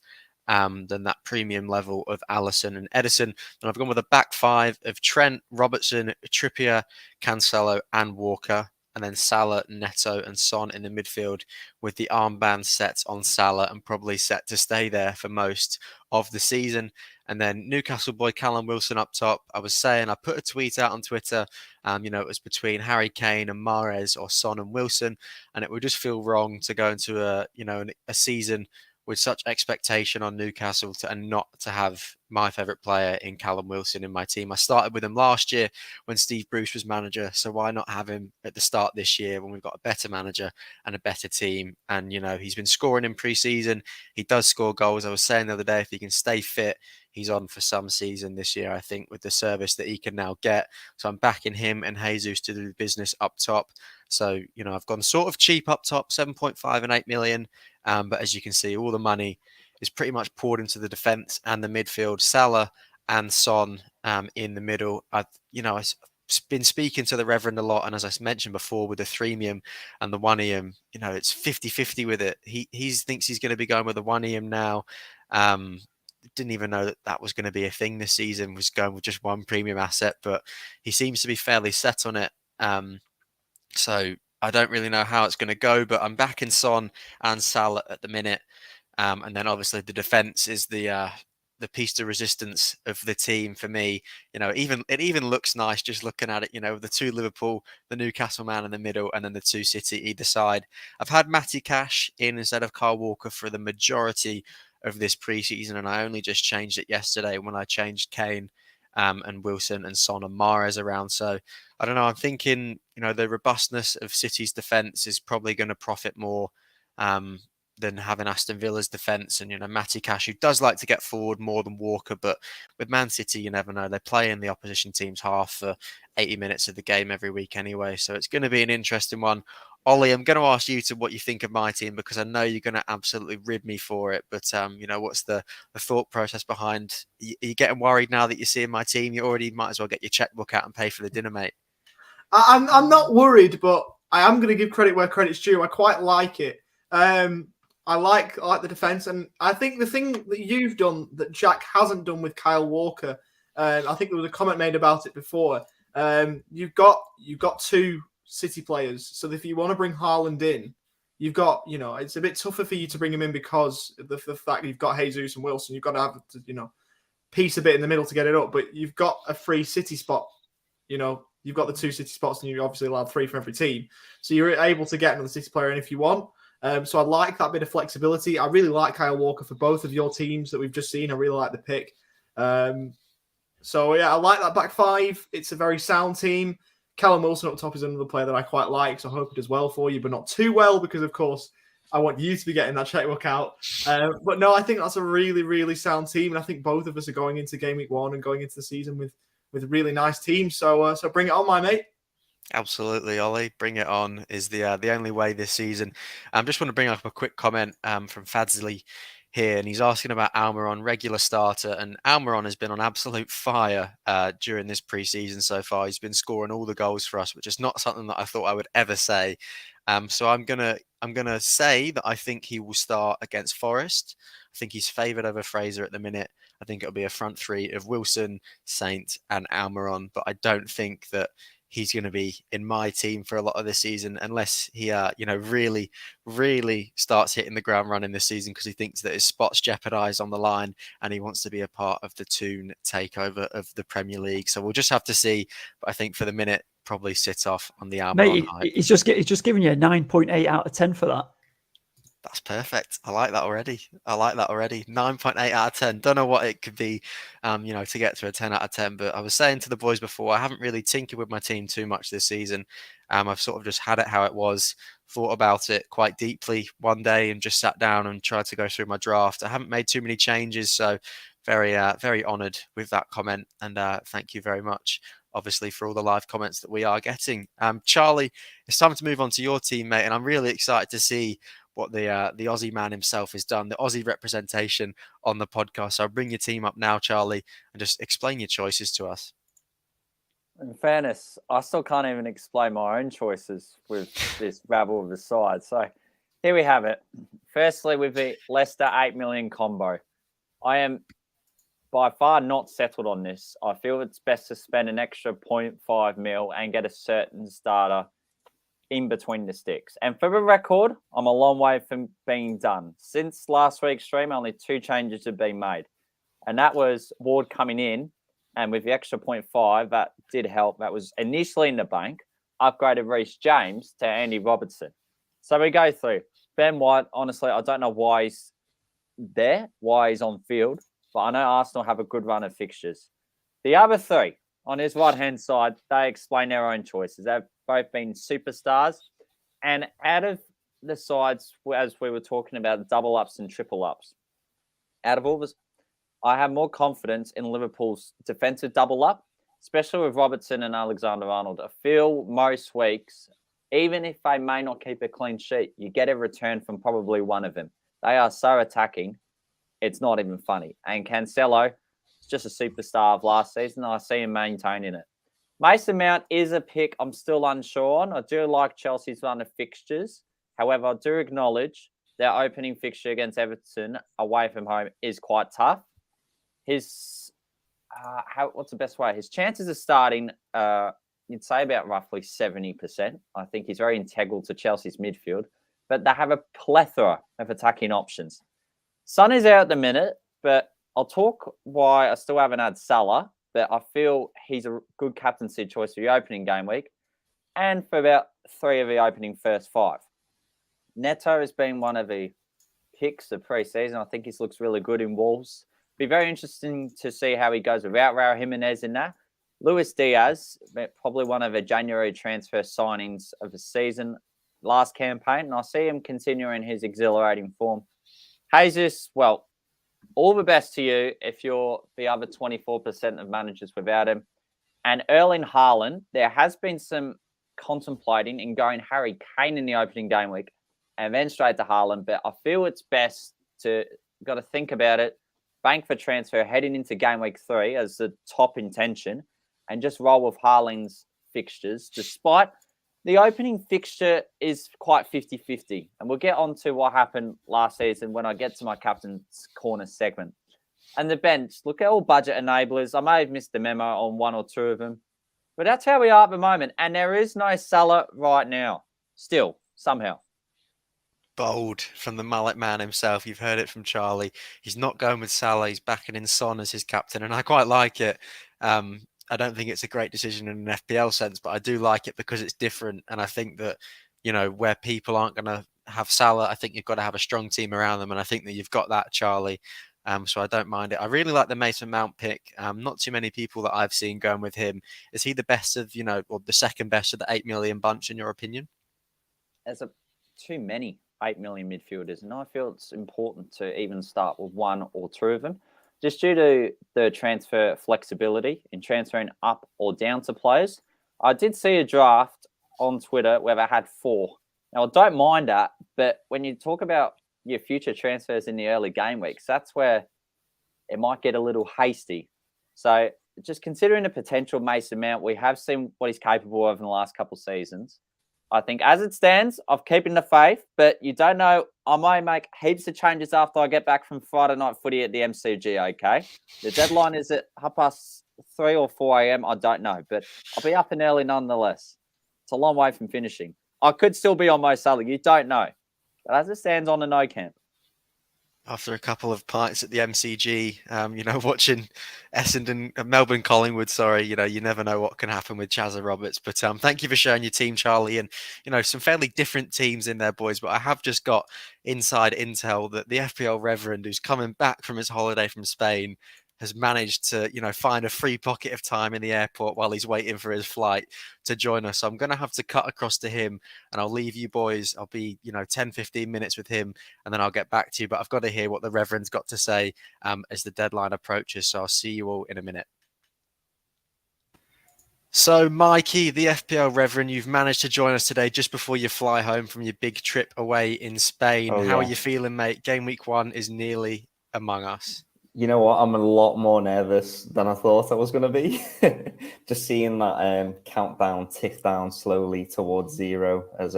than that premium level of Alisson and Edison. And I've gone with a back five of Trent, Robertson, Trippier, Cancelo and Walker. And then Salah, Neto and Son in the midfield with the armband set on Salah and probably set to stay there for most of the season. And then Newcastle boy Callum Wilson up top. I was saying, I put a tweet out on Twitter, it was between Harry Kane and Mahrez or Son and Wilson. And it would just feel wrong to go into a season with such expectation on Newcastle and not to have my favourite player in Callum Wilson in my team. I started with him last year when Steve Bruce was manager, so why not have him at the start this year when we've got a better manager and a better team? And, he's been scoring in pre-season. He does score goals. I was saying the other day, if he can stay fit, he's on for some season this year, I think, with the service that he can now get. So I'm backing him and Jesus to do business up top. So, I've gone sort of cheap up top, 7.5 and 8 million. But as you can see, all the money is pretty much poured into the defence and the midfield. Salah and Son in the middle. I've been speaking to the Reverend a lot. And as I mentioned before, with the Threemium and the Oneium, it's 50-50 with it. He thinks he's going to be going with the Oneium now. Didn't even know that was going to be a thing this season, was going with just one premium asset. But he seems to be fairly set on it. So I don't really know how it's going to go, but I'm backing Son and Salah at the minute. And then obviously the defense is the piece de resistance of the team for me. It even looks nice just looking at it, the two Liverpool, the Newcastle man in the middle, and then the two City either side. I've had Matty Cash in instead of Kyle Walker for the majority of this preseason, and I only just changed it yesterday when I changed Kane and Wilson and Son and Mahrez around. So I don't know. I'm thinking, the robustness of City's defence is probably going to profit more than having Aston Villa's defence and, Matty Cash, who does like to get forward more than Walker. But with Man City, you never know. They play in the opposition team's half for 80 minutes of the game every week anyway. So it's going to be an interesting one. Ollie, I'm going to ask you to what you think of my team, because I know you're going to absolutely rib me for it. But, what's the thought process behind? Are you getting worried now that you're seeing my team? You already might as well get your checkbook out and pay for the dinner, mate. I'm not worried, but I am going to give credit where credit's due. I quite like it. I like the defense, and I think the thing that you've done that Jack hasn't done with Kyle Walker, I think there was a comment made about it before. You've got 2 City players, so if you want to bring Haaland in, you've got, it's a bit tougher for you to bring him in because of the fact you've got Jesus and Wilson. You've got to have to, piece a bit in the middle to get it up, but you've got a free City spot. You've got the 2 City spots, and you obviously allowed 3 for every team, so you're able to get another City player in if you want. So I like that bit of flexibility. I really like Kyle Walker for both of your teams that we've just seen. I really like the pick. So yeah, I like that back 5. It's a very sound team. Callum Wilson up top is another player that I quite like, so I hope it does well for you, but not too well, because of course I want you to be getting that checkbook out. But no, I think that's a really, really sound team, and I think both of us are going into game week 1 and going into the season with really nice teams. So bring it on, my mate. Absolutely, Ollie. Bring it on is the only way this season. I just want to bring up a quick comment from Fadzley here, and he's asking about Almiron, regular starter, and Almiron has been on absolute fire during this preseason so far. He's been scoring all the goals for us, which is not something that I thought I would ever say. So I'm gonna say that I think he will start against Forest. I think he's favoured over Fraser at the minute. I think it'll be a front 3 of Wilson, Saint, and Almiron, but I don't think that he's going to be in my team for a lot of this season unless he, really, really starts hitting the ground running this season, because he thinks that his spot's jeopardised on the line and he wants to be a part of the Toon takeover of the Premier League. So we'll just have to see. But I think for the minute, probably sit off on the Almiron hype. He's just giving you a 9.8 out of 10 for that. That's perfect. I like that already. 9.8 out of 10. Don't know what it could be, to get to a 10 out of 10. But I was saying to the boys before, I haven't really tinkered with my team too much this season. I've sort of just had it how it was, thought about it quite deeply one day and just sat down and tried to go through my draft. I haven't made too many changes, so very, very honoured with that comment. And thank you very much, obviously, for all the live comments that we are getting. Charlie, it's time to move on to your team, mate. And I'm really excited to see what the Aussie man himself has done, the Aussie representation on the podcast. So I'll bring your team up now, Charlie, and just explain your choices to us. In fairness, I still can't even explain my own choices with this rabble of the side. So here we have it. Firstly, with the Leicester 8 million combo, I am by far not settled on this. I feel it's best to spend an extra 0.5 mil and get a certain starter in between the sticks. And for the record, I'm a long way from being done. Since last week's stream, only 2 changes have been made. And that was Ward coming in, and with the extra 0.5, that did help. That was initially in the bank. Upgraded Reece James to Andy Robertson. So we go through. Ben White, honestly, I don't know why he's there, why he's on field, but I know Arsenal have a good run of fixtures. The other 3, on his right-hand side, they explain their own choices. They've both been superstars. And out of the sides, as we were talking about, double ups and triple ups, out of all this, I have more confidence in Liverpool's defensive double up, especially with Robertson and Alexander-Arnold. I feel most weeks, even if they may not keep a clean sheet, you get a return from probably one of them. They are so attacking, it's not even funny. And Cancelo, just a superstar of last season. I see him maintaining it. Mason Mount is a pick I'm still unsure on. I do like Chelsea's run of fixtures. However, I do acknowledge their opening fixture against Everton away from home is quite tough. His, what's the best way? His chances of starting, you'd say about roughly 70%. I think he's very integral to Chelsea's midfield, but they have a plethora of attacking options. Son is out at the minute, but I'll talk why I still haven't had Salah, but I feel he's a good captaincy choice for the opening game week and for about 3 of the opening first 5. Neto has been one of the picks of pre-season. I think he looks really good in Wolves. Be very interesting to see how he goes without Raul Jimenez in that. Luis Diaz, probably one of the January transfer signings of the season. last campaign, and I see him continuing his exhilarating form. Jesus, well, all the best to you if you're the other 24% of managers without him. And Erling Haaland, there has been some contemplating in going Harry Kane in the opening game week and then straight to Haaland. But I feel it's best to got to think about it, bank for transfer heading into game week 3 as the top intention, and just roll with Haaland's fixtures, despite the opening fixture is quite 50-50. And we'll get on to what happened last season when I get to my captain's corner segment. And the bench, look at all budget enablers. I may have missed the memo on 1 or 2 of them. But that's how we are at the moment. And there is no Salah right now. Still, somehow. Bold from the mullet man himself. You've heard it from Charlie. He's not going with Salah. He's backing in Son as his captain. And I quite like it. I don't think it's a great decision in an FPL sense, but I do like it because it's different. And I think that, where people aren't going to have Salah, I think you've got to have a strong team around them. And I think that you've got that, Charlie. So I don't mind it. I really like the Mason Mount pick. Not too many people that I've seen going with him. Is he the best of, or the second best of the 8 million bunch, in your opinion? There's too many 8 million midfielders, and I feel it's important to even start with 1 or 2 of them, just due to the transfer flexibility in transferring up or down to players. I did see a draft on Twitter where they had 4. Now, I don't mind that, but when you talk about your future transfers in the early game weeks, that's where it might get a little hasty. So just considering the potential Mason Mount, we have seen what he's capable of in the last couple of seasons. I think as it stands, I'm keeping the faith, but you don't know. I might make heaps of changes after I get back from Friday night footy at the MCG, okay? The deadline is at 3:30 or 4 a.m. I don't know, but I'll be up and early nonetheless. It's a long way from finishing. I could still be on Mo Salah. You don't know. But as it stands, on the no camp. After a couple of pints at the MCG, watching Melbourne Collingwood, you never know what can happen with Chazza Roberts. But thank you for sharing your team, Charlie. And, some fairly different teams in there, boys. But I have just got inside intel that the FPL Reverend, who's coming back from his holiday from Spain, has managed to, find a free pocket of time in the airport while he's waiting for his flight to join us. So I'm going to have to cut across to him, and I'll leave you boys. I'll be, 10, 15 minutes with him, and then I'll get back to you. But I've got to hear what the Reverend's got to say as the deadline approaches. So I'll see you all in a minute. So, Mikey, the FPL Reverend, you've managed to join us today just before you fly home from your big trip away in Spain. How are you feeling, mate? Game week 1 is nearly among us. You know what? I'm a lot more nervous than I thought I was going to be. Just seeing that countdown tick down slowly towards 0 as,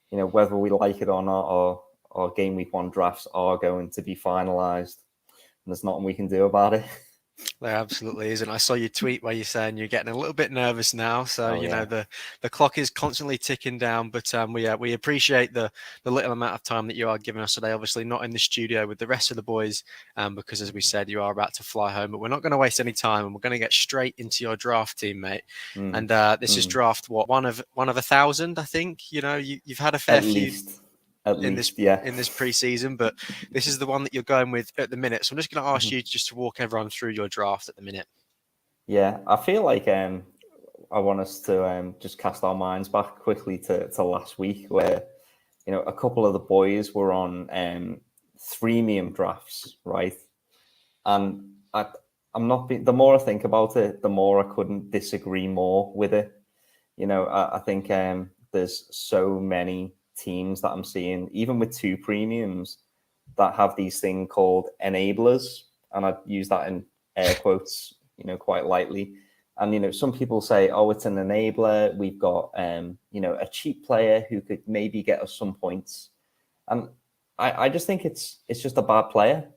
whether we like it or not, our game week 1 drafts are going to be finalised. And there's nothing we can do about it. There absolutely is. And I saw your tweet where you're saying you're getting a little bit nervous now. So, the clock is constantly ticking down. But we appreciate the little amount of time that you are giving us today. Obviously not in the studio with the rest of the boys because, as we said, you are about to fly home. But we're not going to waste any time, and we're going to get straight into your draft team, mate. And this is draft, one of 1,000, I think. You've had a fair few. In this pre-season, but this is the one that you're going with at the minute. So I'm just going to ask you just to walk everyone through your draft at the minute. Yeah, I feel like I want us to just cast our minds back quickly to last week, where a couple of the boys were on freemium drafts, right? And I'm not. The more I think about it, the more I couldn't disagree more with it. I think there's so many teams that I'm seeing, even with 2 premiums, that have these things called enablers, and I use that in air quotes, quite lightly. And some people say, "Oh, it's an enabler. We've got a cheap player who could maybe get us some points," and I just think it's just a bad player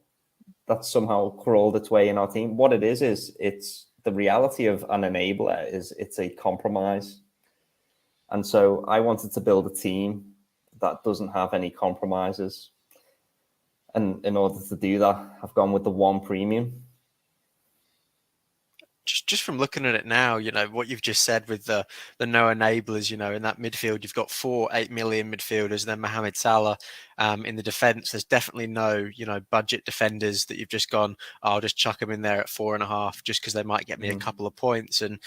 that's somehow crawled its way in our team. What it is it's the reality of an enabler is it's a compromise, and so I wanted to build a team that doesn't have any compromises. And in order to do that, I've gone with the 1 premium. Just from looking at it now, what you've just said with the no enablers, in that midfield, you've got 4 8 million midfielders, and then Mohamed Salah in the defence. There's definitely no, budget defenders that you've just gone, I'll just chuck them in there at 4.5 just because they might get me a couple of points. And,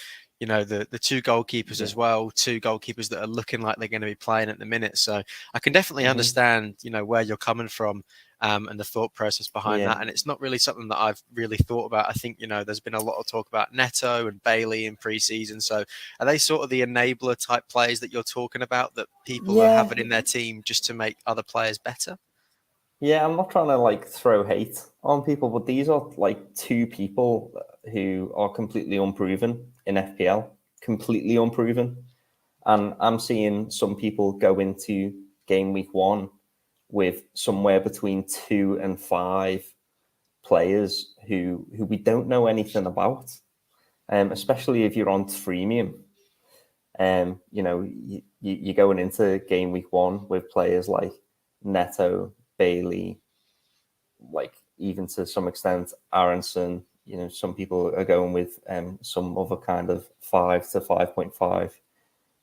the two goalkeepers as well, two goalkeepers that are looking like they're going to be playing at the minute. So I can definitely understand, where you're coming from. And the thought process behind that. And it's not really something that I've really thought about. I think, there's been a lot of talk about Neto and Bailey in pre-season. So are they sort of the enabler type players that you're talking about that people are having in their team just to make other players better? Yeah, I'm not trying to throw hate on people, but these are two people who are completely unproven in FPL, completely unproven. And I'm seeing some people go into game week 1 with somewhere between 2 and 5 players who we don't know anything about, especially if you're on freemium. You're going into game week 1 with players like Neto, Bailey, even to some extent Aronson. Some people are going with some other kind of 5 to 5.5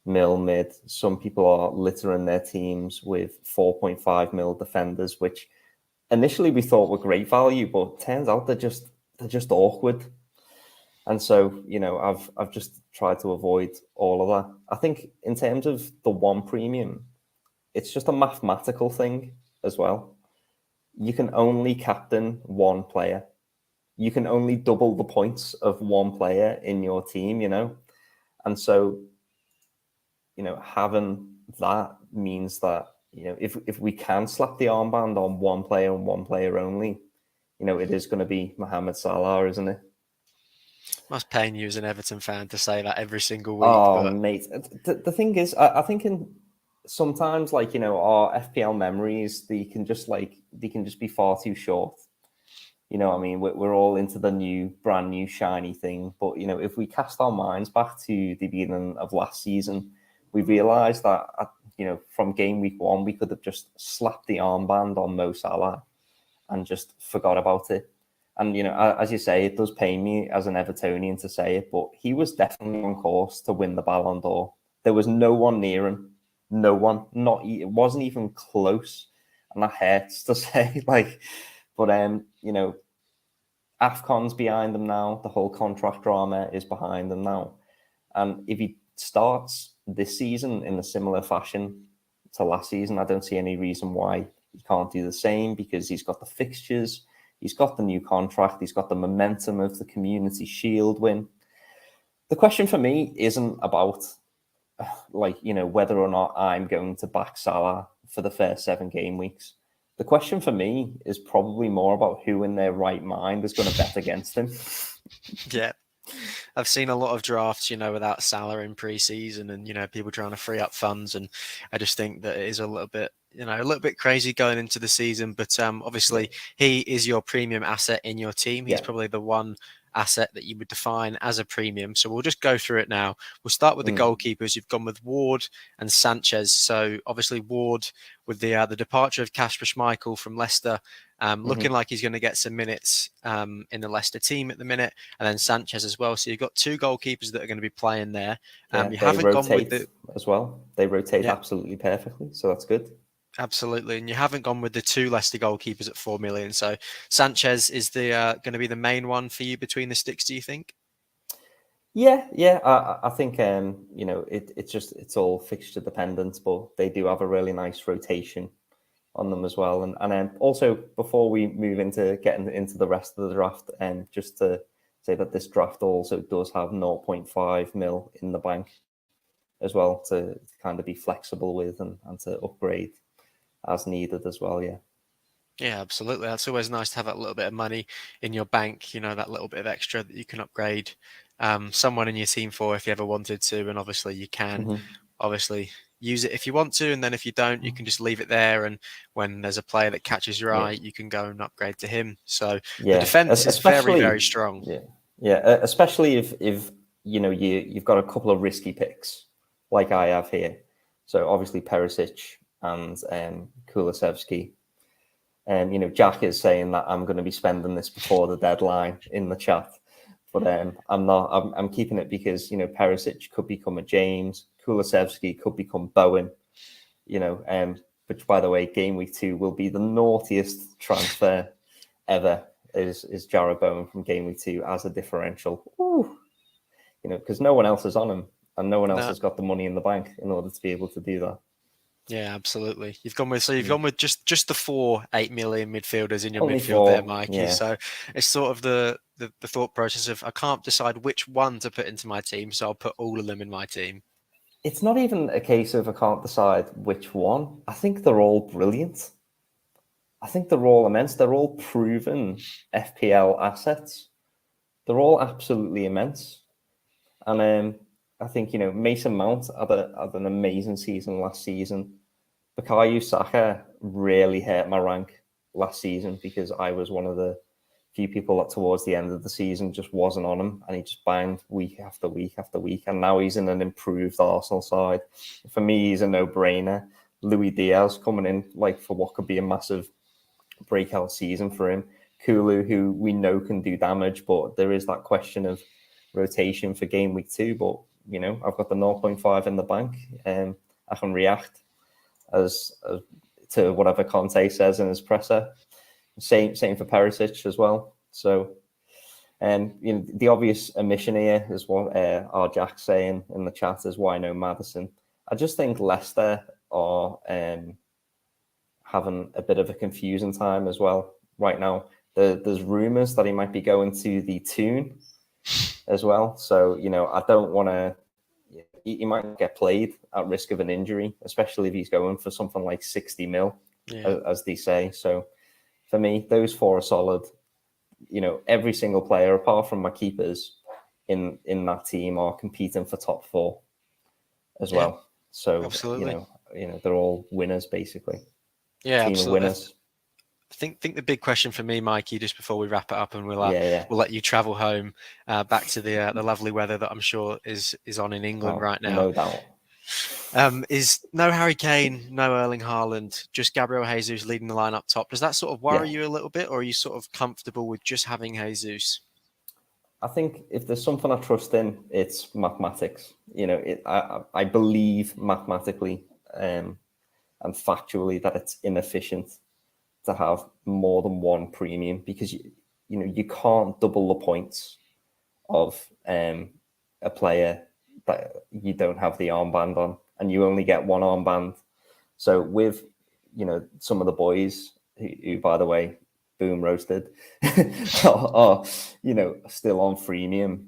mil mid. Some people are littering their teams with 4.5 mil defenders, which initially we thought were great value, but turns out they're just awkward. And so, I've just tried to avoid all of that. I think in terms of the one premium, it's just a mathematical thing as well. You can only captain one player. You can only double the points of one player in your team, And so, having that means that, if we can slap the armband on one player and one player only, it is going to be Mohamed Salah, isn't it? Must pain you as an Everton fan to say that every single week. Oh, mate. The thing is, I think sometimes, our FPL memories, they can just be far too short. I mean, we're all into the brand new shiny thing. But, if we cast our minds back to the beginning of last season, we realised that, from game week 1, we could have just slapped the armband on Mo Salah and just forgot about it. And, as you say, it does pain me as an Evertonian to say it, but he was definitely on course to win the Ballon d'Or. There was no one near him. No one. It wasn't even close. And that hurts to say, but, AFCON's behind them now. The whole contract drama is behind them now. And if he starts this season in a similar fashion to last season, I don't see any reason why he can't do the same, because he's got the fixtures, he's got the new contract, he's got the momentum of the Community Shield win. The question for me isn't about whether or not I'm going to back Salah for the first 7 game weeks. The question for me is probably more about who in their right mind is going to bet against him. Yeah. I've seen a lot of drafts, without Salah in pre-season and, people trying to free up funds. And I just think that it is a little bit crazy going into the season. But obviously, he is your premium asset in your team. He's probably the one asset that you would define as a premium. So we'll just go through it now. We'll start with the goalkeepers. You've gone with Ward and Sanchez. So obviously Ward, with the departure of Kasper Schmeichel from Leicester, looking like he's going to get some minutes in the Leicester team at the minute, and then Sanchez as well. So you've got 2 goalkeepers that are going to be playing there. You haven't gone with as well. They rotate absolutely perfectly, so that's good. Absolutely, and you haven't gone with the 2 Leicester goalkeepers at 4 million. So Sanchez is the going to be the main one for you between the sticks, do you think? Yeah. I think it's all fixture dependent, but they do have a really nice rotation on them as well. And also, before we move into getting into the rest of the draft, just to say that this draft also does have 0.5 mil in the bank as well to kind of be flexible with and to upgrade as needed as well. Yeah, absolutely. That's always nice to have that little bit of money in your bank, that little bit of extra that you can upgrade someone in your team for if you ever wanted to. And obviously you can obviously use it if you want to. And then if you don't, you can just leave it there. And when there's a player that catches your eye, you can go and upgrade to him. So the defense is very, very strong. Yeah. Especially if you've got a couple of risky picks like I have here. So obviously Perisic and Kulusevski. Jack is saying that I'm going to be spending this before the deadline in the chat, but I'm not. I'm keeping it because Perisic could become a James, Kulusevski could become Bowen. Which by the way, game week 2 will be the naughtiest transfer ever. Is Jarrod Bowen from game week 2 as a differential? Ooh. because no one else is on him, and no one else No. has got the money in the bank in order to be able to do that. Yeah, absolutely. You've gone with just the 4 8 million midfielders in your Only midfield there, 4, Mikey. yeah. So it's sort of the thought process of I can't decide which one to put into my team, so I'll put all of them in my team. It's not even a case of I can't decide which one. I think they're all brilliant. I think they're all immense. They're all proven FPL assets. They're all absolutely immense. And I think, Mason Mount had an amazing season last season. Bukayo Saka really hurt my rank last season because I was one of the few people that towards the end of the season just wasn't on him, and he just banged week after week after week. And now he's in an improved Arsenal side. For me, he's a no-brainer. Luis Diaz coming in for what could be a massive breakout season for him. Kulu, who we know can do damage, but there is that question of rotation for game week 2. But I've got the 0.5 in the bank, and I can react as to whatever Conte says in his presser. Same for Perisic as well. So, the obvious omission here is what our Jack's saying in the chat is why no Maddison. I just think Leicester are having a bit of a confusing time as well right now. There's rumours that he might be going to the Toon as well. So, I don't want to. He might get played at risk of an injury, especially if he's going for something like 60 mil, as they say. So, for me, those 4 are solid. Every single player, apart from my keepers in that team, are competing for top 4 as well. So, absolutely. They're all winners, basically. Yeah, Team absolutely. of winners. I think the big question for me, Mikey, just before we wrap it up, and we'll let you travel home back to the lovely weather that I'm sure is on in England right now. No doubt. Is no Harry Kane, no Erling Haaland, just Gabriel Jesus leading the line up top. Does that sort of worry you a little bit, or are you sort of comfortable with just having Jesus? I think if there's something I trust in, it's mathematics. I believe mathematically and factually that it's inefficient to have more than one premium, because you can't double the points of a player that you don't have the armband on, and you only get one armband. So with some of the boys who by the way, boom roasted, are still on freemium,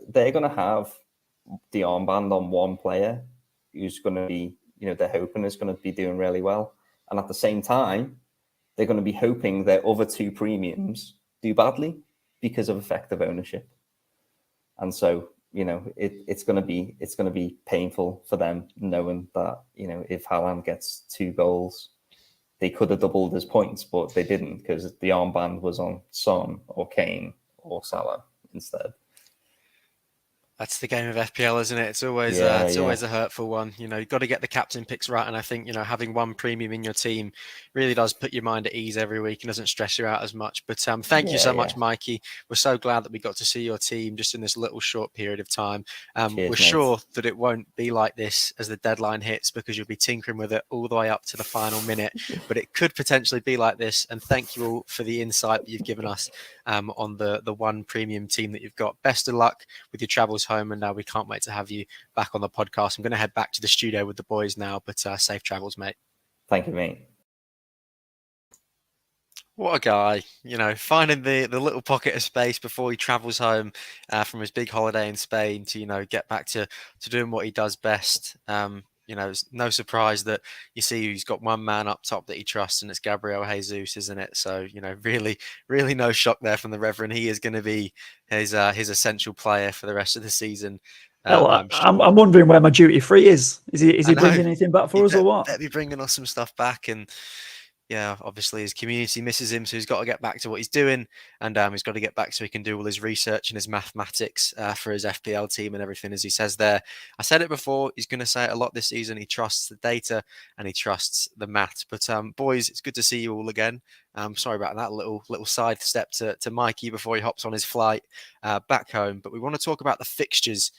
they're going to have the armband on one player who's going to be they're hoping is going to be doing really well, and at the same time they're going to be hoping their other 2 premiums do badly because of effective ownership. And so, it's going to be painful for them knowing that, if Haaland gets 2 goals, they could have doubled his points, but they didn't because the armband was on Son or Kane or Salah instead. That's the game of FPL, isn't it? It's always always a hurtful one. You've got to get the captain picks right, and I think having one premium in your team really does put your mind at ease every week and doesn't stress you out as much. But thank you so much, Mikey. We're so glad that we got to see your team just in this little short period of time. We're sure that it won't be like this as the deadline hits, because you'll be tinkering with it all the way up to the final minute. But it could potentially be like this. And thank you all for the insight that you've given us on the one premium team that you've got. Best of luck with your travels home, and we can't wait to have you back on the podcast. I'm going to head back to the studio with the boys now, but safe travels, mate. Thank you, mate. What a guy, finding the little pocket of space before he travels home from his big holiday in Spain to get back to doing what he does best. It's no surprise that you see he's got one man up top that he trusts, and it's Gabriel Jesus, isn't it? So, really, really no shock there from the Reverend. He is going to be his essential player for the rest of the season. I'm wondering where my duty free is. Is he bringing anything back for us or what? Better be bringing us some stuff back, and yeah, obviously his community misses him, so he's got to get back to what he's doing, and he's got to get back so he can do all his research and his mathematics for his FPL team and everything, as he says there. I said it before, he's going to say it a lot this season. He trusts the data and he trusts the math. But boys, it's good to see you all again. Sorry about that little side step to Mikey before he hops on his flight back home. But we want to talk about the fixtures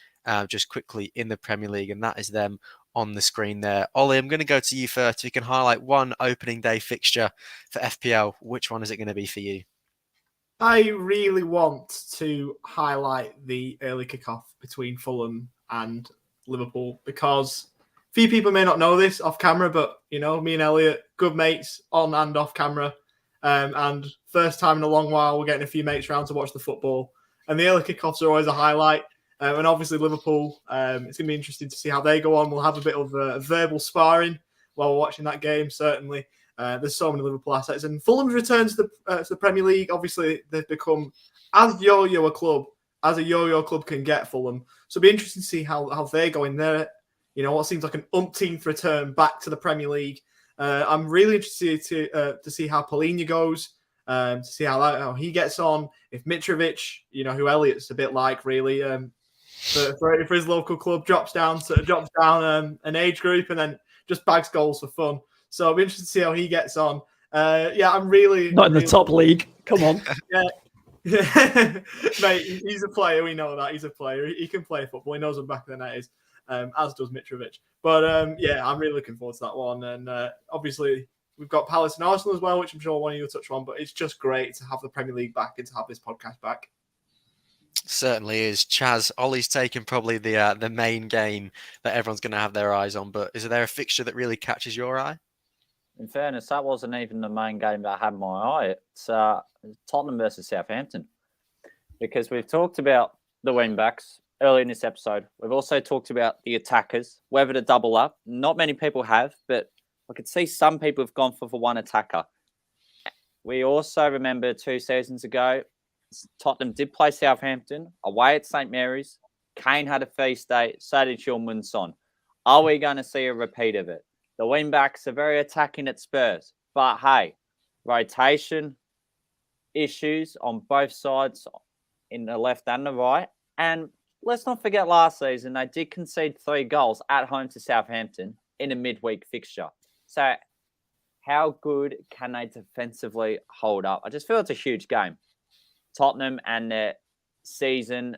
just quickly in the Premier League, and that is them on the screen there. Ollie, I'm going to go to you first. If you can highlight one opening day fixture for FPL, which one is it going to be for you? I really want to highlight the early kickoff between Fulham and Liverpool because a few people may not know this off camera, but me and Elliot, good mates on and off camera. And first time in a long while, we're getting a few mates around to watch the football. And the early kickoffs are always a highlight. And obviously Liverpool, it's going to be interesting to see how they go on. We'll have a bit of verbal sparring while we're watching that game, certainly. There's so many Liverpool assets. And Fulham's return to the Premier League, obviously, they've become as yo-yo a club as a yo-yo club can get, Fulham. So it'll be interesting to see how they go in there. What seems like an umpteenth return back to the Premier League. I'm really interested to see how Polina goes, to see how he gets on. If Mitrovic, who Elliot's a bit like, really, for his local club, drops down an age group and then just bags goals for fun. So I'm interested to see how he gets on. I'm really not in the top league. Come on, yeah, mate. He's a player. We know that he's a player. He can play football. He knows what back of the net is, as does Mitrovic. But I'm really looking forward to that one. And obviously we've got Palace and Arsenal as well, which I'm sure one of you will touch on. But it's just great to have the Premier League back and to have this podcast back. Certainly is. Chaz, Ollie's taken probably the main game that everyone's going to have their eyes on. But is there a fixture that really catches your eye? In fairness, that wasn't even the main game that had my eye. It's Tottenham versus Southampton. Because we've talked about the wing-backs early in this episode. We've also talked about the attackers, whether to double up. Not many people have, but I could see some people have gone for one attacker. We also remember 2 seasons ago, Tottenham did play Southampton away at St. Mary's. Kane had a feast day. So did Heung-min Son. Are we going to see a repeat of it? The wing-backs are very attacking at Spurs. But hey, rotation issues on both sides in the left and the right. And let's not forget last season, they did concede 3 goals at home to Southampton in a midweek fixture. So how good can they defensively hold up? I just feel it's a huge game. Tottenham and their season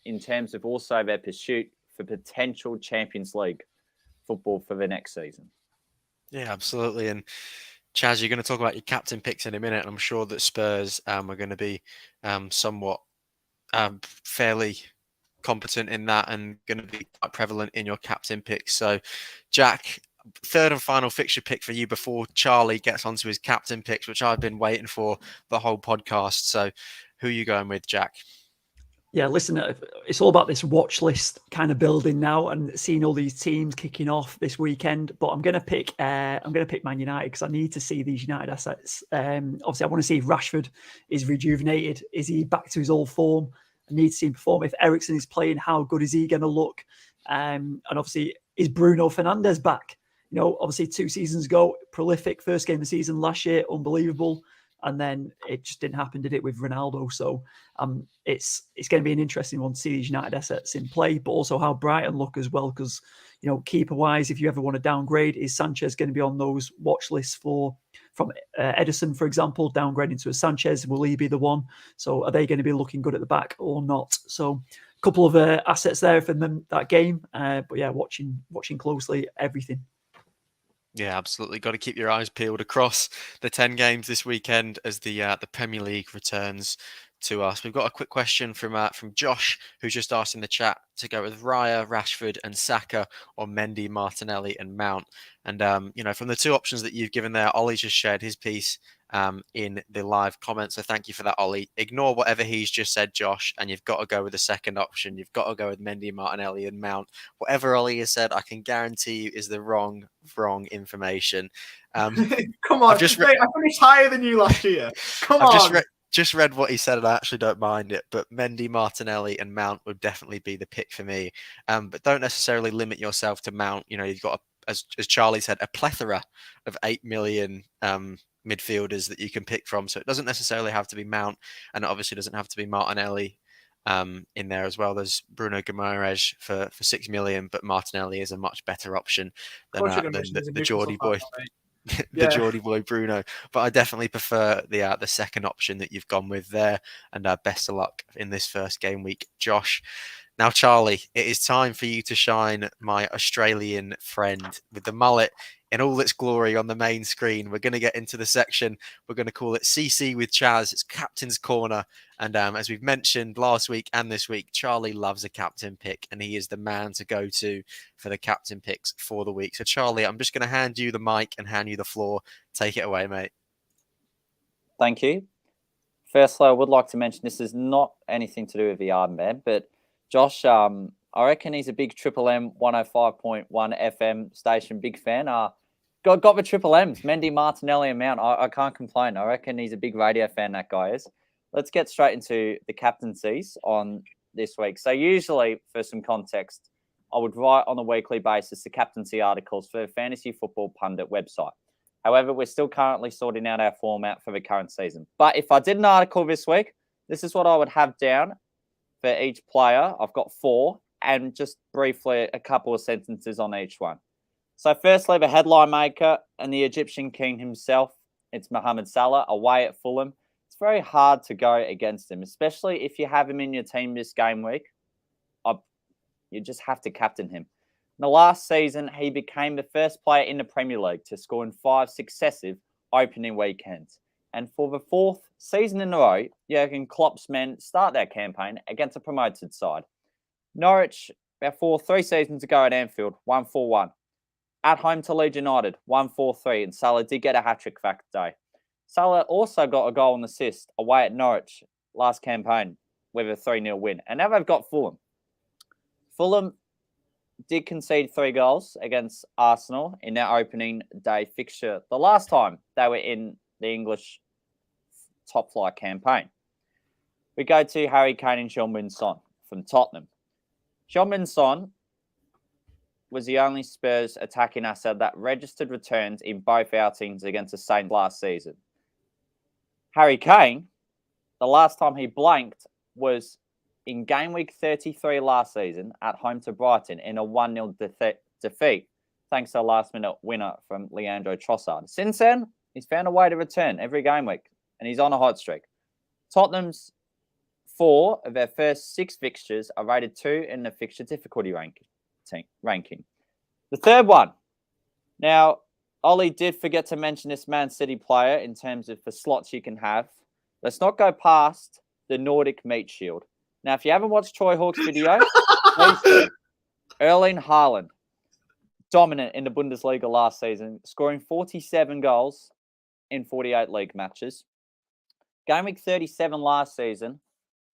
in terms of also their pursuit for potential Champions League football for the next season. Yeah, absolutely. And Chaz, you're going to talk about your captain picks in a minute. I'm sure that Spurs are going to be somewhat fairly competent in that and going to be quite prevalent in your captain picks. So, Jack, third and final fixture pick for you before Charlie gets onto his captain picks, which I've been waiting for the whole podcast. So, who are you going with, Jack? Yeah, listen, it's all about this watch list kind of building now and seeing all these teams kicking off this weekend. But I'm going to pick Man United because I need to see these United assets. Obviously, I want to see if Rashford is rejuvenated. Is he back to his old form? I need to see him perform. If Eriksen is playing, how good is he going to look? And obviously, is Bruno Fernandes back? Obviously 2 seasons ago, prolific first game of the season last year, unbelievable. And then it just didn't happen, did it, with Ronaldo? So it's going to be an interesting one to see these United assets in play, but also how Brighton look as well. Because, keeper-wise, if you ever want to downgrade, is Sanchez going to be on those watch lists from Edison, for example, downgrading to a Sanchez? Will he be the one? So are they going to be looking good at the back or not? So a couple of assets there for them, that game. But yeah, watching closely everything. Yeah, absolutely. Got to keep your eyes peeled across the 10 games this weekend as the Premier League returns to us. We've got a quick question from Josh, who's just asked in the chat to go with Raya, Rashford and Saka, or Mendy, Martinelli and Mount. And, from the 2 options that you've given there, Ollie just shared his piece in the live comments. So thank you for that, Ollie. Ignore whatever he's just said, Josh, and you've got to go with the second option. You've got to go with Mendy, Martinelli and Mount. Whatever Ollie has said, I can guarantee you is the wrong information. Come on, I finished higher than you last year. Come on. Just read what he said, and I actually don't mind it. But Mendy, Martinelli, and Mount would definitely be the pick for me. But don't necessarily limit yourself to Mount. You've got, as Charlie said, a plethora of 8 million midfielders that you can pick from. So it doesn't necessarily have to be Mount, and it obviously doesn't have to be Martinelli in there as well. There's Bruno Guimaraes for 6 million, but Martinelli is a much better option than the Geordie boy. The Geordie boy Bruno, but I definitely prefer the second option that you've gone with there. And best of luck in this first game week, Josh. Now, Charlie, it is time for you to shine, my Australian friend with the mullet. in all its glory on the main screen. We're going to get into the section. We're going to call it CC with Chaz. It's Captain's Corner. And as we've mentioned last week and this week, Charlie loves a captain pick, and he is the man to go to for the captain picks for the week. So, Charlie, I'm just going to hand you the mic and hand you the floor. Take it away, mate. Thank you. Firstly, I would like to mention this is not anything to do with the armband, but Josh, I reckon he's a big Triple M 105.1 FM station, big fan. Got the Triple M's, Mendy, Martinelli, and Mount. I can't complain. I reckon he's a big radio fan, that guy is. Let's get straight into the captaincies on this week. So usually, for some context, I would write on a weekly basis the captaincy articles for the Fantasy Football Pundit website. However, we're still currently sorting out our format for the current season. But if I did an article this week, this is what I would have down for each player. I've got 4, and just briefly a couple of sentences on each one. So firstly, the headline maker and the Egyptian king himself, it's Mohamed Salah, away at Fulham. It's very hard to go against him, especially if you have him in your team this game week. You just have to captain him. In the last season, he became the first player in the Premier League to score in 5 successive opening weekends. And for the 4th season in a row, Jurgen Klopp's men start their campaign against a promoted side. Norwich, about 3 seasons ago at Anfield, 1-4-1. At home to Leeds United, 1-4-3, and Salah did get a hat-trick that day. Salah also got a goal and assist away at Norwich last campaign with a 3-0 win. And now they've got Fulham. Fulham did concede 3 goals against Arsenal in their opening day fixture the last time they were in the English top flight campaign. We go to Harry Kane and Heung-min Son from Tottenham. Heung-min Son was the only Spurs attacking asset that registered returns in both outings against the Saints last season. Harry Kane, the last time he blanked was in game week 33 last season at home to Brighton in a 1-0 defeat, thanks to a last-minute winner from Leandro Trossard. Since then, he's found a way to return every game week, and he's on a hot streak. Tottenham's 4 of their first 6 fixtures are rated 2 in the fixture difficulty ranking. The third one. Now, Ollie did forget to mention this Man City player in terms of the slots you can have. Let's not go past the Nordic Meat Shield. Now, if you haven't watched Troy Hawk's video, please do. Erling Haaland, dominant in the Bundesliga last season, scoring 47 goals in 48 league matches. Game week 37 last season,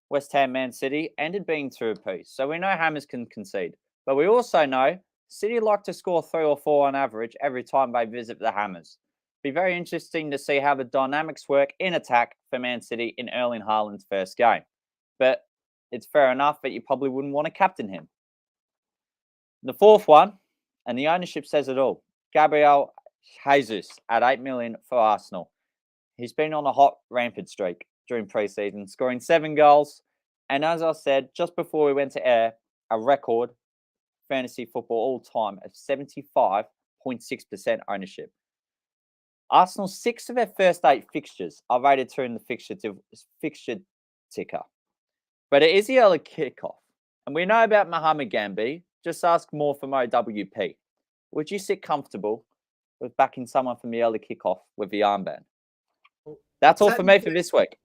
West Ham Man City ended being 2 apiece. So we know Hammers can concede. But we also know City like to score 3 or 4 on average every time they visit the Hammers. Be very interesting to see how the dynamics work in attack for Man City in Erling Haaland's first game. But it's fair enough that you probably wouldn't want to captain him. The 4th one, and the ownership says it all, Gabriel Jesus at 8 million for Arsenal. He's been on a hot rampant streak during pre-season, scoring 7 goals. And as I said, just before we went to air, a record fantasy football all-time of 75.6% ownership. Arsenal's 6 of their first 8 fixtures are rated 2 in the fixture ticker. But it is the early kickoff. And we know about Mohamed Gambi. Just ask more from OWP. Would you sit comfortable with backing someone from the early kickoff with the armband? That's all for me for this week.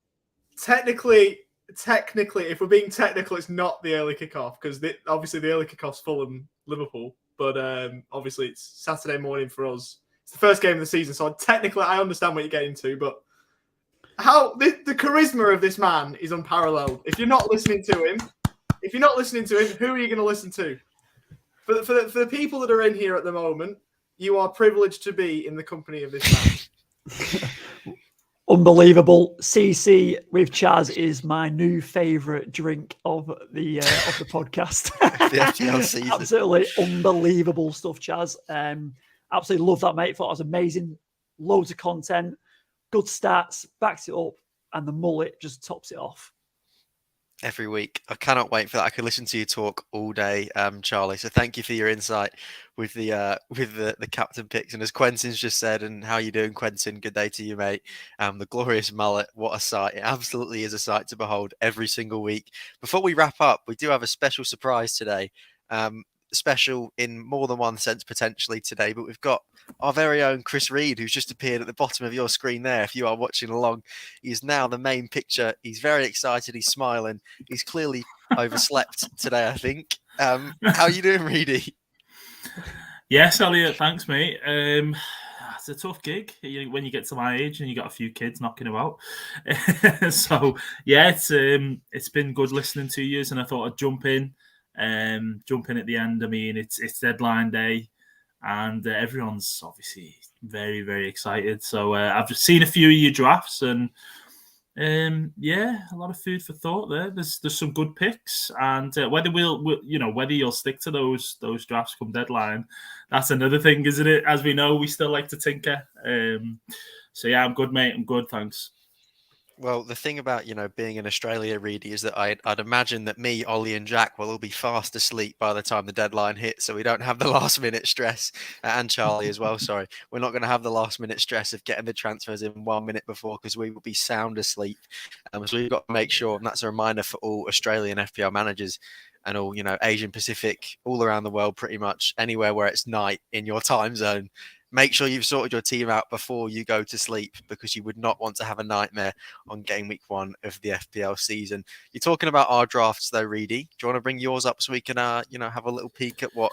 Technically, if we're being technical, it's not the early kickoff because obviously the early kickoff's Fulham, Liverpool. But obviously it's Saturday morning for us. It's the first game of the season. So technically, I understand what you're getting to, but how the charisma of this man is unparalleled. If you're not listening to him, who are you going to listen to? For the people that are in here at the moment, you are privileged to be in the company of this man. Unbelievable. CC with Chaz is my new favourite drink of the podcast. The FPL season. Absolutely unbelievable stuff, Chaz. Absolutely love that, mate. Thought it was amazing. Loads of content, good stats, backs it up, and the mullet just tops it off. Every week. I cannot wait for that. I could listen to you talk all day, Charlie. So thank you for your insight with the captain picks. And as Quentin's just said, and how you doing, Quentin? Good day to you, mate. The glorious mullet, what a sight. It absolutely is a sight to behold every single week. Before we wrap up, we do have a special surprise today. special in more than one sense potentially today, but we've got our very own Chris Reed, who's just appeared at the bottom of your screen there. If you are watching along, he's now the main picture. He's very excited. He's smiling. He's clearly overslept today, I think. How are you doing, Reedy? Yes, Elliot, thanks, mate. It's a tough gig when you get to my age and you got a few kids knocking about. So yeah, it's been good listening to you, and I thought I'd jump in at the end. I mean, it's deadline day, and everyone's obviously very, very excited. So I've just seen a few of your drafts, and yeah, a lot of food for thought there. There's some good picks, and whether whether you'll stick to those drafts come deadline, that's another thing, isn't it? As we know, we still like to tinker. So yeah, I'm good, mate. I'm good, thanks. Well, the thing about, being in Australia, Reedy, is that I'd imagine that me, Ollie and Jack will all be fast asleep by the time the deadline hits, so we don't have the last minute stress, and Charlie as well, sorry. We're not going to have the last minute stress of getting the transfers in 1 minute before, because we will be sound asleep. So we've got to make sure, and that's a reminder for all Australian FPL managers and all, Asian Pacific, all around the world pretty much, anywhere where it's night in your time zone. Make sure you've sorted your team out before you go to sleep, because you would not want to have a nightmare on game week 1 of the FPL season. You're talking about our drafts though, Reedy. Do you want to bring yours up so we can, have a little peek at what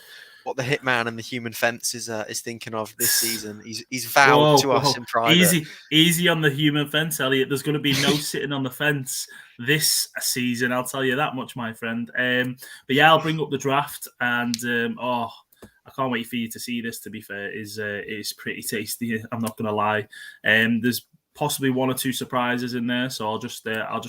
the Hitman and the Human Fence is thinking of this season? He's vowed to us in private. Easy on the Human Fence, Elliot. There's going to be no sitting on the fence this season. I'll tell you that much, my friend. But yeah, I'll bring up the draft, and I can't wait for you to see this, to be fair. It's pretty tasty, I'm not going to lie. There's possibly 1 or 2 surprises in there, so I'll just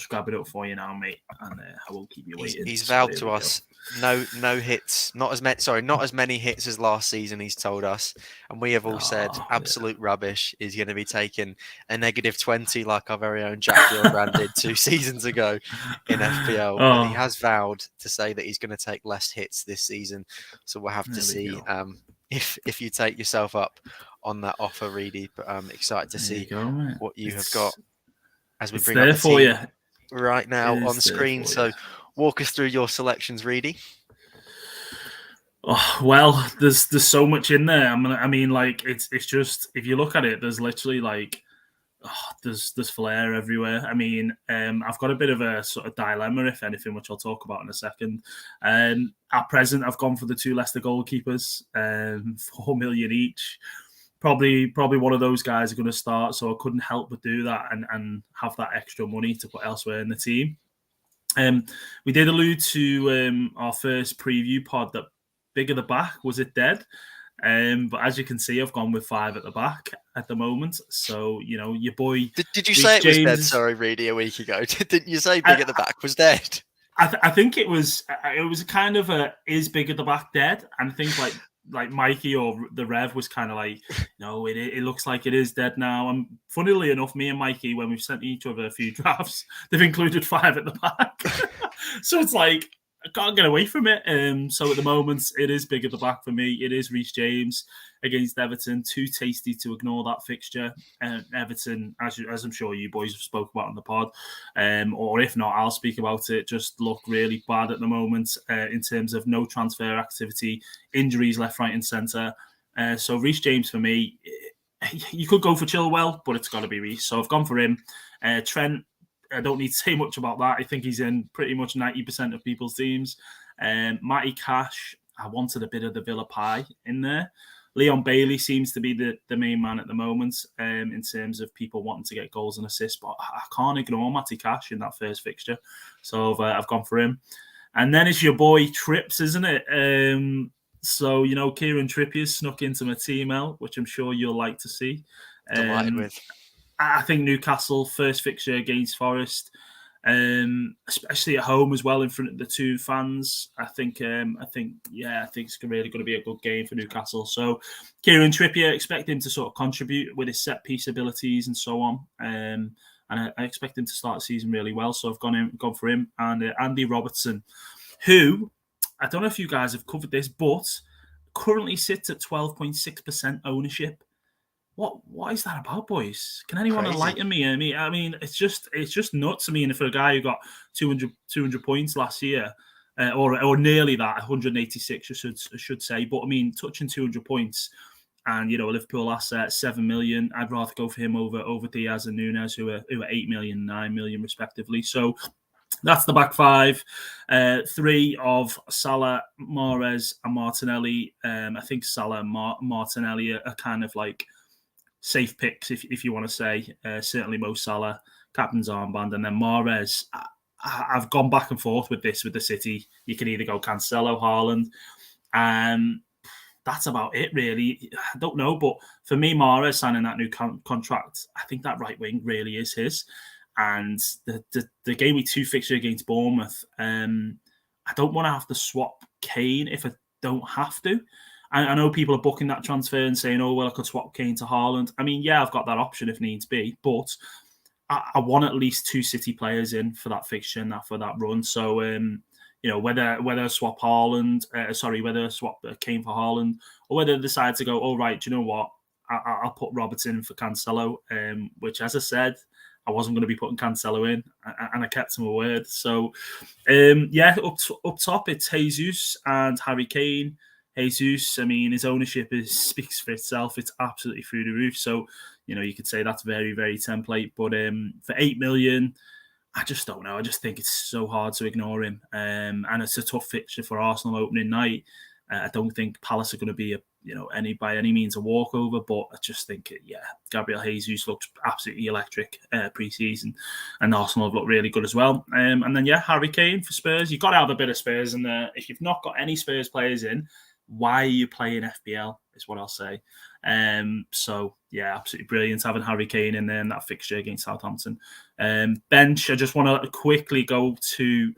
grab it up for you now, mate, and I won't keep you waiting. He's vowed to us no hits, not as many hits as last season, he's told us, and we have all said absolute rubbish is going to be taking a -20 like our very own Jack Gilbrand did 2 seasons ago in FPL. But he has vowed to say that he's going to take less hits this season, so we'll have to see if you take yourself up on that offer, Reedy. But I'm excited to see what you have got as we bring up the team right now on screen. So walk us through your selections, Reedy. Oh, well, there's so much in there. I mean, like it's just, if you look at it, there's literally like there's flair everywhere. I mean, I've got a bit of a sort of dilemma, if anything, which I'll talk about in a second. At present, I've gone for the 2 Leicester goalkeepers, 4 million each. Probably one of those guys are going to start, so I couldn't help but do that and have that extra money to put elsewhere in the team. We did allude to our first preview pod that big at the back, was it dead? But as you can see, I've gone with 5 at the back at the moment. So, your boy... Did you say it was dead, sorry, Reedy, a week ago? Didn't you say big at the back was dead? I think it was kind of is big at the back dead? And I think like Mikey or the Rev was kind of like, no, it looks like it is dead now. And funnily enough, me and Mikey, when we've sent each other a few drafts, they've included 5 at the back. So it's like, I can't get away from it. So at the moment, it is big at the back for me. It is Reece James against Everton. Too tasty to ignore that fixture. Everton, as I'm sure you boys have spoke about on the pod, or if not, I'll speak about it, just look really bad at the moment in terms of no transfer activity, injuries left, right and centre. So Reece James for me, you could go for Chilwell, but it's got to be Reece. So I've gone for him. Trent, I don't need to say much about that. I think he's in pretty much 90% of people's teams. Matty Cash, I wanted a bit of the Villa pie in there. Leon Bailey seems to be the main man at the moment in terms of people wanting to get goals and assists, but I can't ignore Matty Cash in that first fixture. So I've gone for him. And then it's your boy Trips, isn't it? So, Kieran Trippier snuck into my team out, which I'm sure you'll like to see. Delighted with. I think Newcastle, first fixture against Forest, especially at home as well in front of the 2 fans. I think it's really going to be a good game for Newcastle. So Kieran Trippier, expect him to sort of contribute with his set piece abilities and so on. And I expect him to start the season really well. So I've gone for him. And Andy Robertson, who, I don't know if you guys have covered this, but currently sits at 12.6% ownership. What is that about, boys? Can anyone enlighten me? I mean, it's just nuts. I mean, for a guy who got 200 points last year, or nearly that, 186, I should say. But I mean, touching 200 points, and a Liverpool asset, 7 million. I'd rather go for him over Diaz and Nunes, who are 8 million, 9 million respectively. So that's the back five. 3 of Salah, Mahrez, and Martinelli. I think Salah and Martinelli are kind of like safe picks, if you want to say. Certainly Mo Salah, captain's armband, and then Mahrez. I've gone back and forth with this with the City. You can either go Cancelo, Haaland. That's about it, really. I don't know, but for me, Mahrez signing that new contract, I think that right wing really is his. And the game week 2 fixture against Bournemouth, I don't want to have to swap Kane if I don't have to. I know people are booking that transfer and saying, oh, well, I could swap Kane to Haaland. I mean, yeah, I've got that option if needs be, but I want at least 2 City players in for that fixture and for that run. So, whether I swap whether I swap Kane for Haaland, or whether I decide to go, right, do you know what? I'll put Robertson in for Cancelo, which, as I said, I wasn't going to be putting Cancelo in, and I kept to my word. So, up top, it's Jesus and Harry Kane. Jesus, I mean, his ownership speaks for itself. It's absolutely through the roof. So, you could say that's very, very template. But for 8 million, I just don't know. I just think it's so hard to ignore him. And it's a tough fixture for Arsenal opening night. I don't think Palace are going to be by any means a walkover, but I just think, Gabriel Jesus looks absolutely electric pre-season, and Arsenal have looked really good as well. And then, Harry Kane for Spurs. You've got to have a bit of Spurs in there. If you've not got any Spurs players in, why are you playing FPL is what I'll say. Absolutely brilliant having Harry Kane in there in that fixture against Southampton. Bench, I just want to quickly go to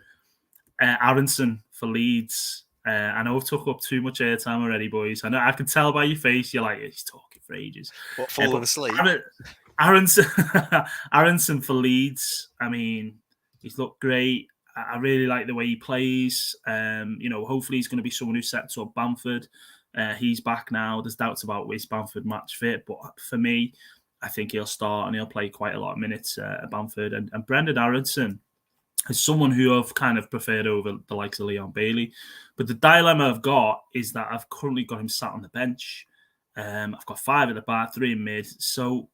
Aronson for Leeds. I know I've took up too much airtime already, boys. I know I can tell by your face you're like, he's talking for ages. What, falling asleep? Aronson for Leeds. I mean, he's looked great. I really like the way he plays. Hopefully he's going to be someone who sets up Bamford. He's back now. There's doubts about is Bamford match fit, but for me, I think he'll start and he'll play quite a lot of minutes at Bamford. And Brendan Aronson is someone who I've kind of preferred over the likes of Leon Bailey. But the dilemma I've got is that I've currently got him sat on the bench. I've got 5 at the back, 3 in mid. So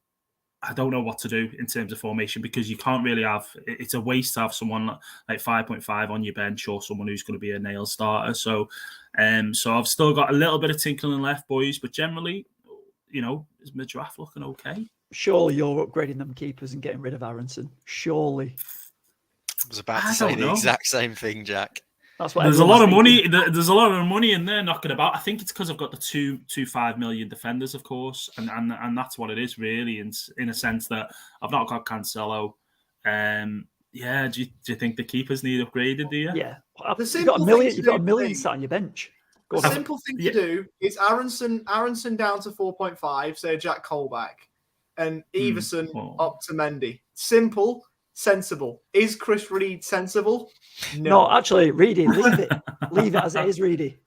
I don't know what to do in terms of formation, because you can't really it's a waste to have someone like 5.5 on your bench or someone who's going to be a nail starter. So I've still got a little bit of tinkling left, boys, but generally, is my draft looking okay? Surely you're upgrading them keepers and getting rid of Aronson. Surely. I was about to say the exact same thing, Jack. That's what there's a lot of money. There's a lot of money in there knocking about. I think it's because I've got the two 5 million defenders, of course, and that's what it is really. In a sense that I've not got Cancelo. Do you think the keepers need upgraded? Do you? Yeah, you've got a million sat on your bench. The simple thing to do is Aronson down to 4.5, say Jack Cole back, and Everson up to Mendy. Simple. Sensible. Is Chris Reed sensible? No, actually, Reedy, leave it. Leave it as it is, Reedy.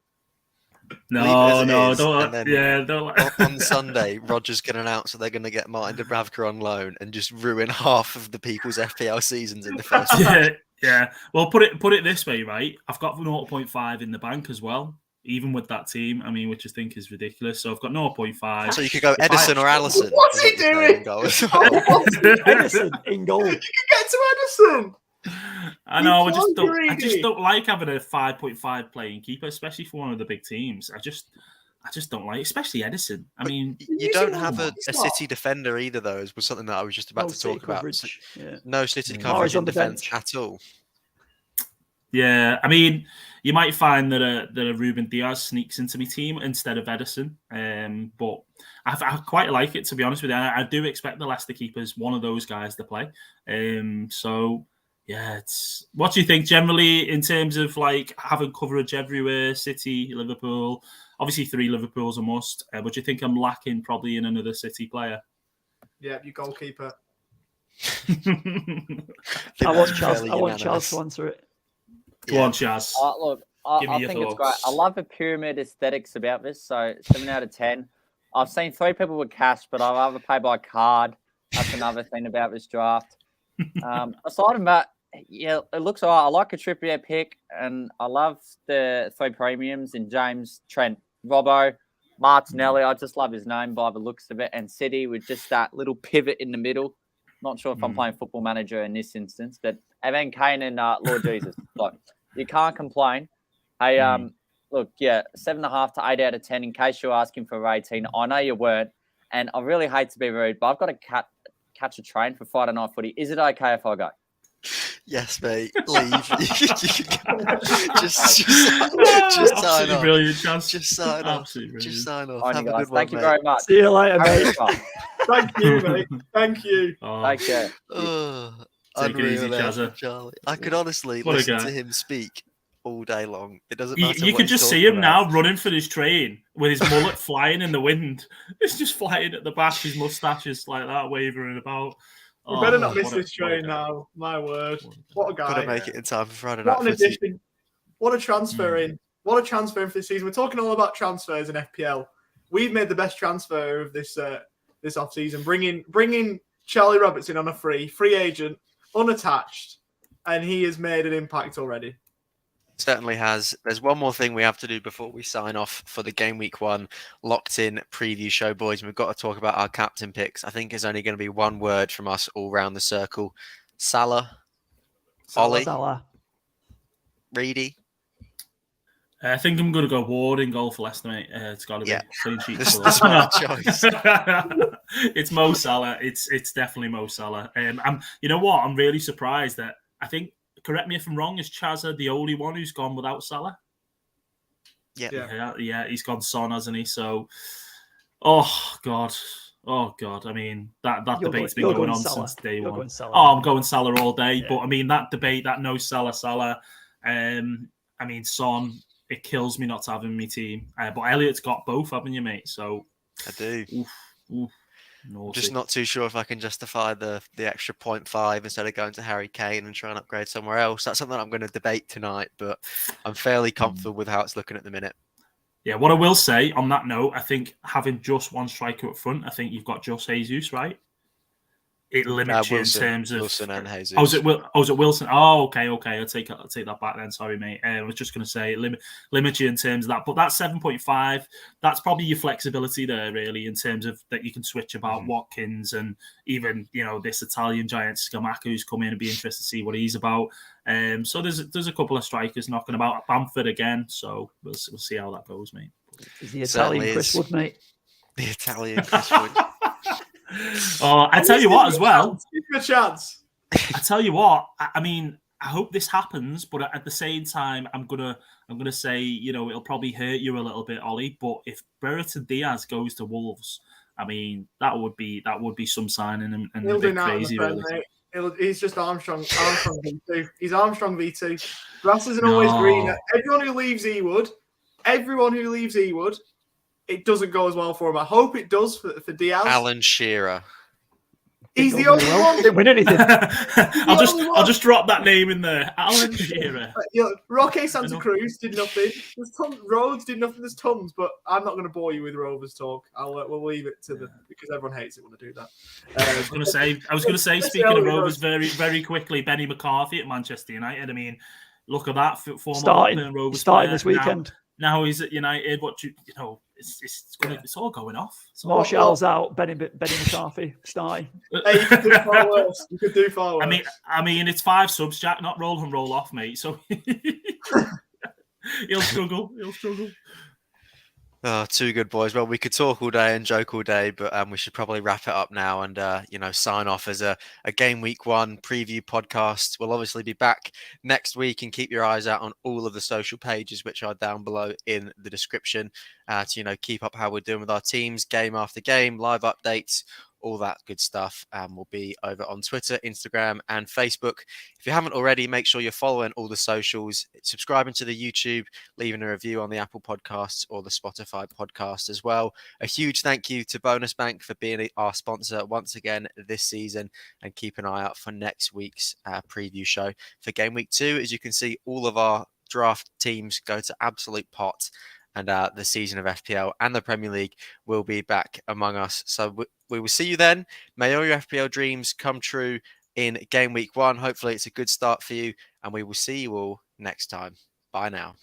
No, don't. On Sunday, Roger's going to announce that they're going to get Martin Dubravka on loan and just ruin half of the people's FPL seasons in the first. Yeah. Well, put it this way, right? I've got 0.5 in the bank as well, even with that team. I mean, which I think is ridiculous. So I've got 0.5. So you could go Edison or Allison. What's he doing? Edison in goal. You can get to Edison. I know. I just don't like having a 5.5 playing keeper, especially for one of the big teams. I just don't like, especially Edison. I mean, you don't have a City defender either, though. Was something that I was just about to talk about. No City coverage in defence at all. Yeah, I mean, you might find that a Ruben Diaz sneaks into my team instead of Edison, but I quite like it, to be honest with you. I do expect the Leicester keepers, one of those guys, to play. What do you think generally in terms of like having coverage everywhere? City, Liverpool, obviously 3 Liverpool's a must. But do you think I'm lacking probably in another City player? Yeah, your goalkeeper. I want Charles to answer it. Go on, Chaz. Look, I think it's great. I love the pyramid aesthetics about this. So 7 out of 10. I've seen 3 people with cash, but I'd rather pay by card. That's another thing about this draft. Aside from that, Yeah, it looks all right. I like a Trippier pick, and I love the 3 premiums in James, Trent, Robbo, Martinelli. I just love his name by the looks of it, and City with just that little pivot in the middle. Not sure if I'm playing Football Manager in this instance, but and then Kane and Lord Jesus. Like, you can't complain. Hey, look, yeah, 7.5 to 8 out of 10. In case you're asking for 18, I know you weren't, and I really hate to be rude, but I've got to catch a train for Friday night footy. Is it okay if I go? Yes, mate. Leave. just sign off. Brilliant chance. Just sign off. Absolutely brilliant. Just sign off. All right, Have a guys. good one, Thank you mate. very much. See you later, mate. Thank you, mate. Thank you. Take care. Oh, Take it easy, unreal, Chazza. Charlie. I could honestly What a listen guy. to him speak all day long. It doesn't You, matter. you what could he's just see talking him about. now running for his train with his mullet flying in the wind. It's just flying at the back. His mustache is like that, wavering about. We better not miss what a- this train what a- now. My word. What a guy. Gotta make it in time for Friday What night an footy. addition. What a transfer in. What a transfer in for this season. We're talking all about transfers in FPL. We've made the best transfer of this off season, bringing Charlie Robertson on a free agent, unattached, and he has made an impact already. Certainly has. There's one more thing we have to do before we sign off for the Game Week 1 locked in preview show, boys. And we've got to talk about our captain picks. I think it's only going to be one word from us all round the circle. Salah, Ollie, Salah. Reedy. I think I'm going to go Ward in goal for Leicester, mate. It's got to be clean sheet. This for is my Leicester. choice. It's Mo Salah. It's definitely Mo Salah. You know what? I'm really surprised that I think. Correct me if I'm wrong. Is Chazza the only one who's gone without Salah? Yeah. He's gone Son, hasn't he? So, oh god. I mean, that debate's been going on since day one. I'm going Salah all day. Yeah. But I mean, that debate, that no Salah. I mean, Son. It kills me not to have him in my team. But Elliot's got both, haven't you, mate? So I do. Oof. Just not too sure if I can justify the extra 0.5 instead of going to Harry Kane and try and upgrade somewhere else. That's something I'm going to debate tonight, but I'm fairly comfortable with how it's looking at the minute. Yeah, what I will say on that note, I think having just one striker up front, I think you've got just Jesus, right? It limits Wilson, you in terms of Wilson and Jesus. Oh, is it Wilson? Oh, okay. I'll take that back then. Sorry, mate. I was just going to say it limits you in terms of that. But that 7.5, that's probably your flexibility there, really, in terms of that you can switch about Watkins and even this Italian giant Scamacca who's come in and be interested to see what he's about. So there's a couple of strikers knocking about. Bamford again. So we'll see how that goes, mate. Is the Italian Chris Wood, mate? The Italian Chris Wood. I tell you what, as well. Give him a chance. I tell you what. I mean, I hope this happens, but at the same time, I'm gonna say, it'll probably hurt you a little bit, Ollie. But if Brereton Diaz goes to Wolves, I mean, that would be some signing and He'll a bit do crazy, really. Mate. He's just Armstrong V2. He's Armstrong V2. Grass isn't always green. Everyone who leaves Ewood, it doesn't go as well for him. I hope it does for Diaz. Alan Shearer. He's the only one. Didn't win anything. I'll just drop that name in there. Alan Shearer. Roque Santa Cruz did nothing. Rhodes did nothing. There's tons, but I'm not going to bore you with Rovers talk. We'll leave it to because everyone hates it when I do that. I was going to say. Speaking of Rovers, very very quickly, Benny McCarthy at Manchester United. I mean, look at that former starting this weekend. Now he's at United. It's all going off. Martial's out. Benny McCarthy starting. Hey, you could do far worse. I mean, it's 5 subs, Jack. Not roll and roll off, mate. So he'll struggle. Oh, too good, boys. Well, we could talk all day and joke all day, but we should probably wrap it up now and sign off as a Game Week 1 preview podcast. We'll obviously be back next week, and keep your eyes out on all of the social pages, which are down below in the description, to keep up how we're doing with our teams, game after game, live updates, all that good stuff. We'll be over on Twitter, Instagram, and Facebook. If you haven't already, make sure you're following all the socials, subscribing to the YouTube, leaving a review on the Apple Podcasts or the Spotify podcast as well. A huge thank you to Bonus Bank for being our sponsor once again this season, and keep an eye out for next week's preview show for Game Week 2. As you can see, all of our draft teams go to absolute pot, and the season of FPL and the Premier League will be back among us. So we will see you then. May all your FPL dreams come true, in game week 1. Hopefully it's a good start for you, and we will see you all next time. Bye now.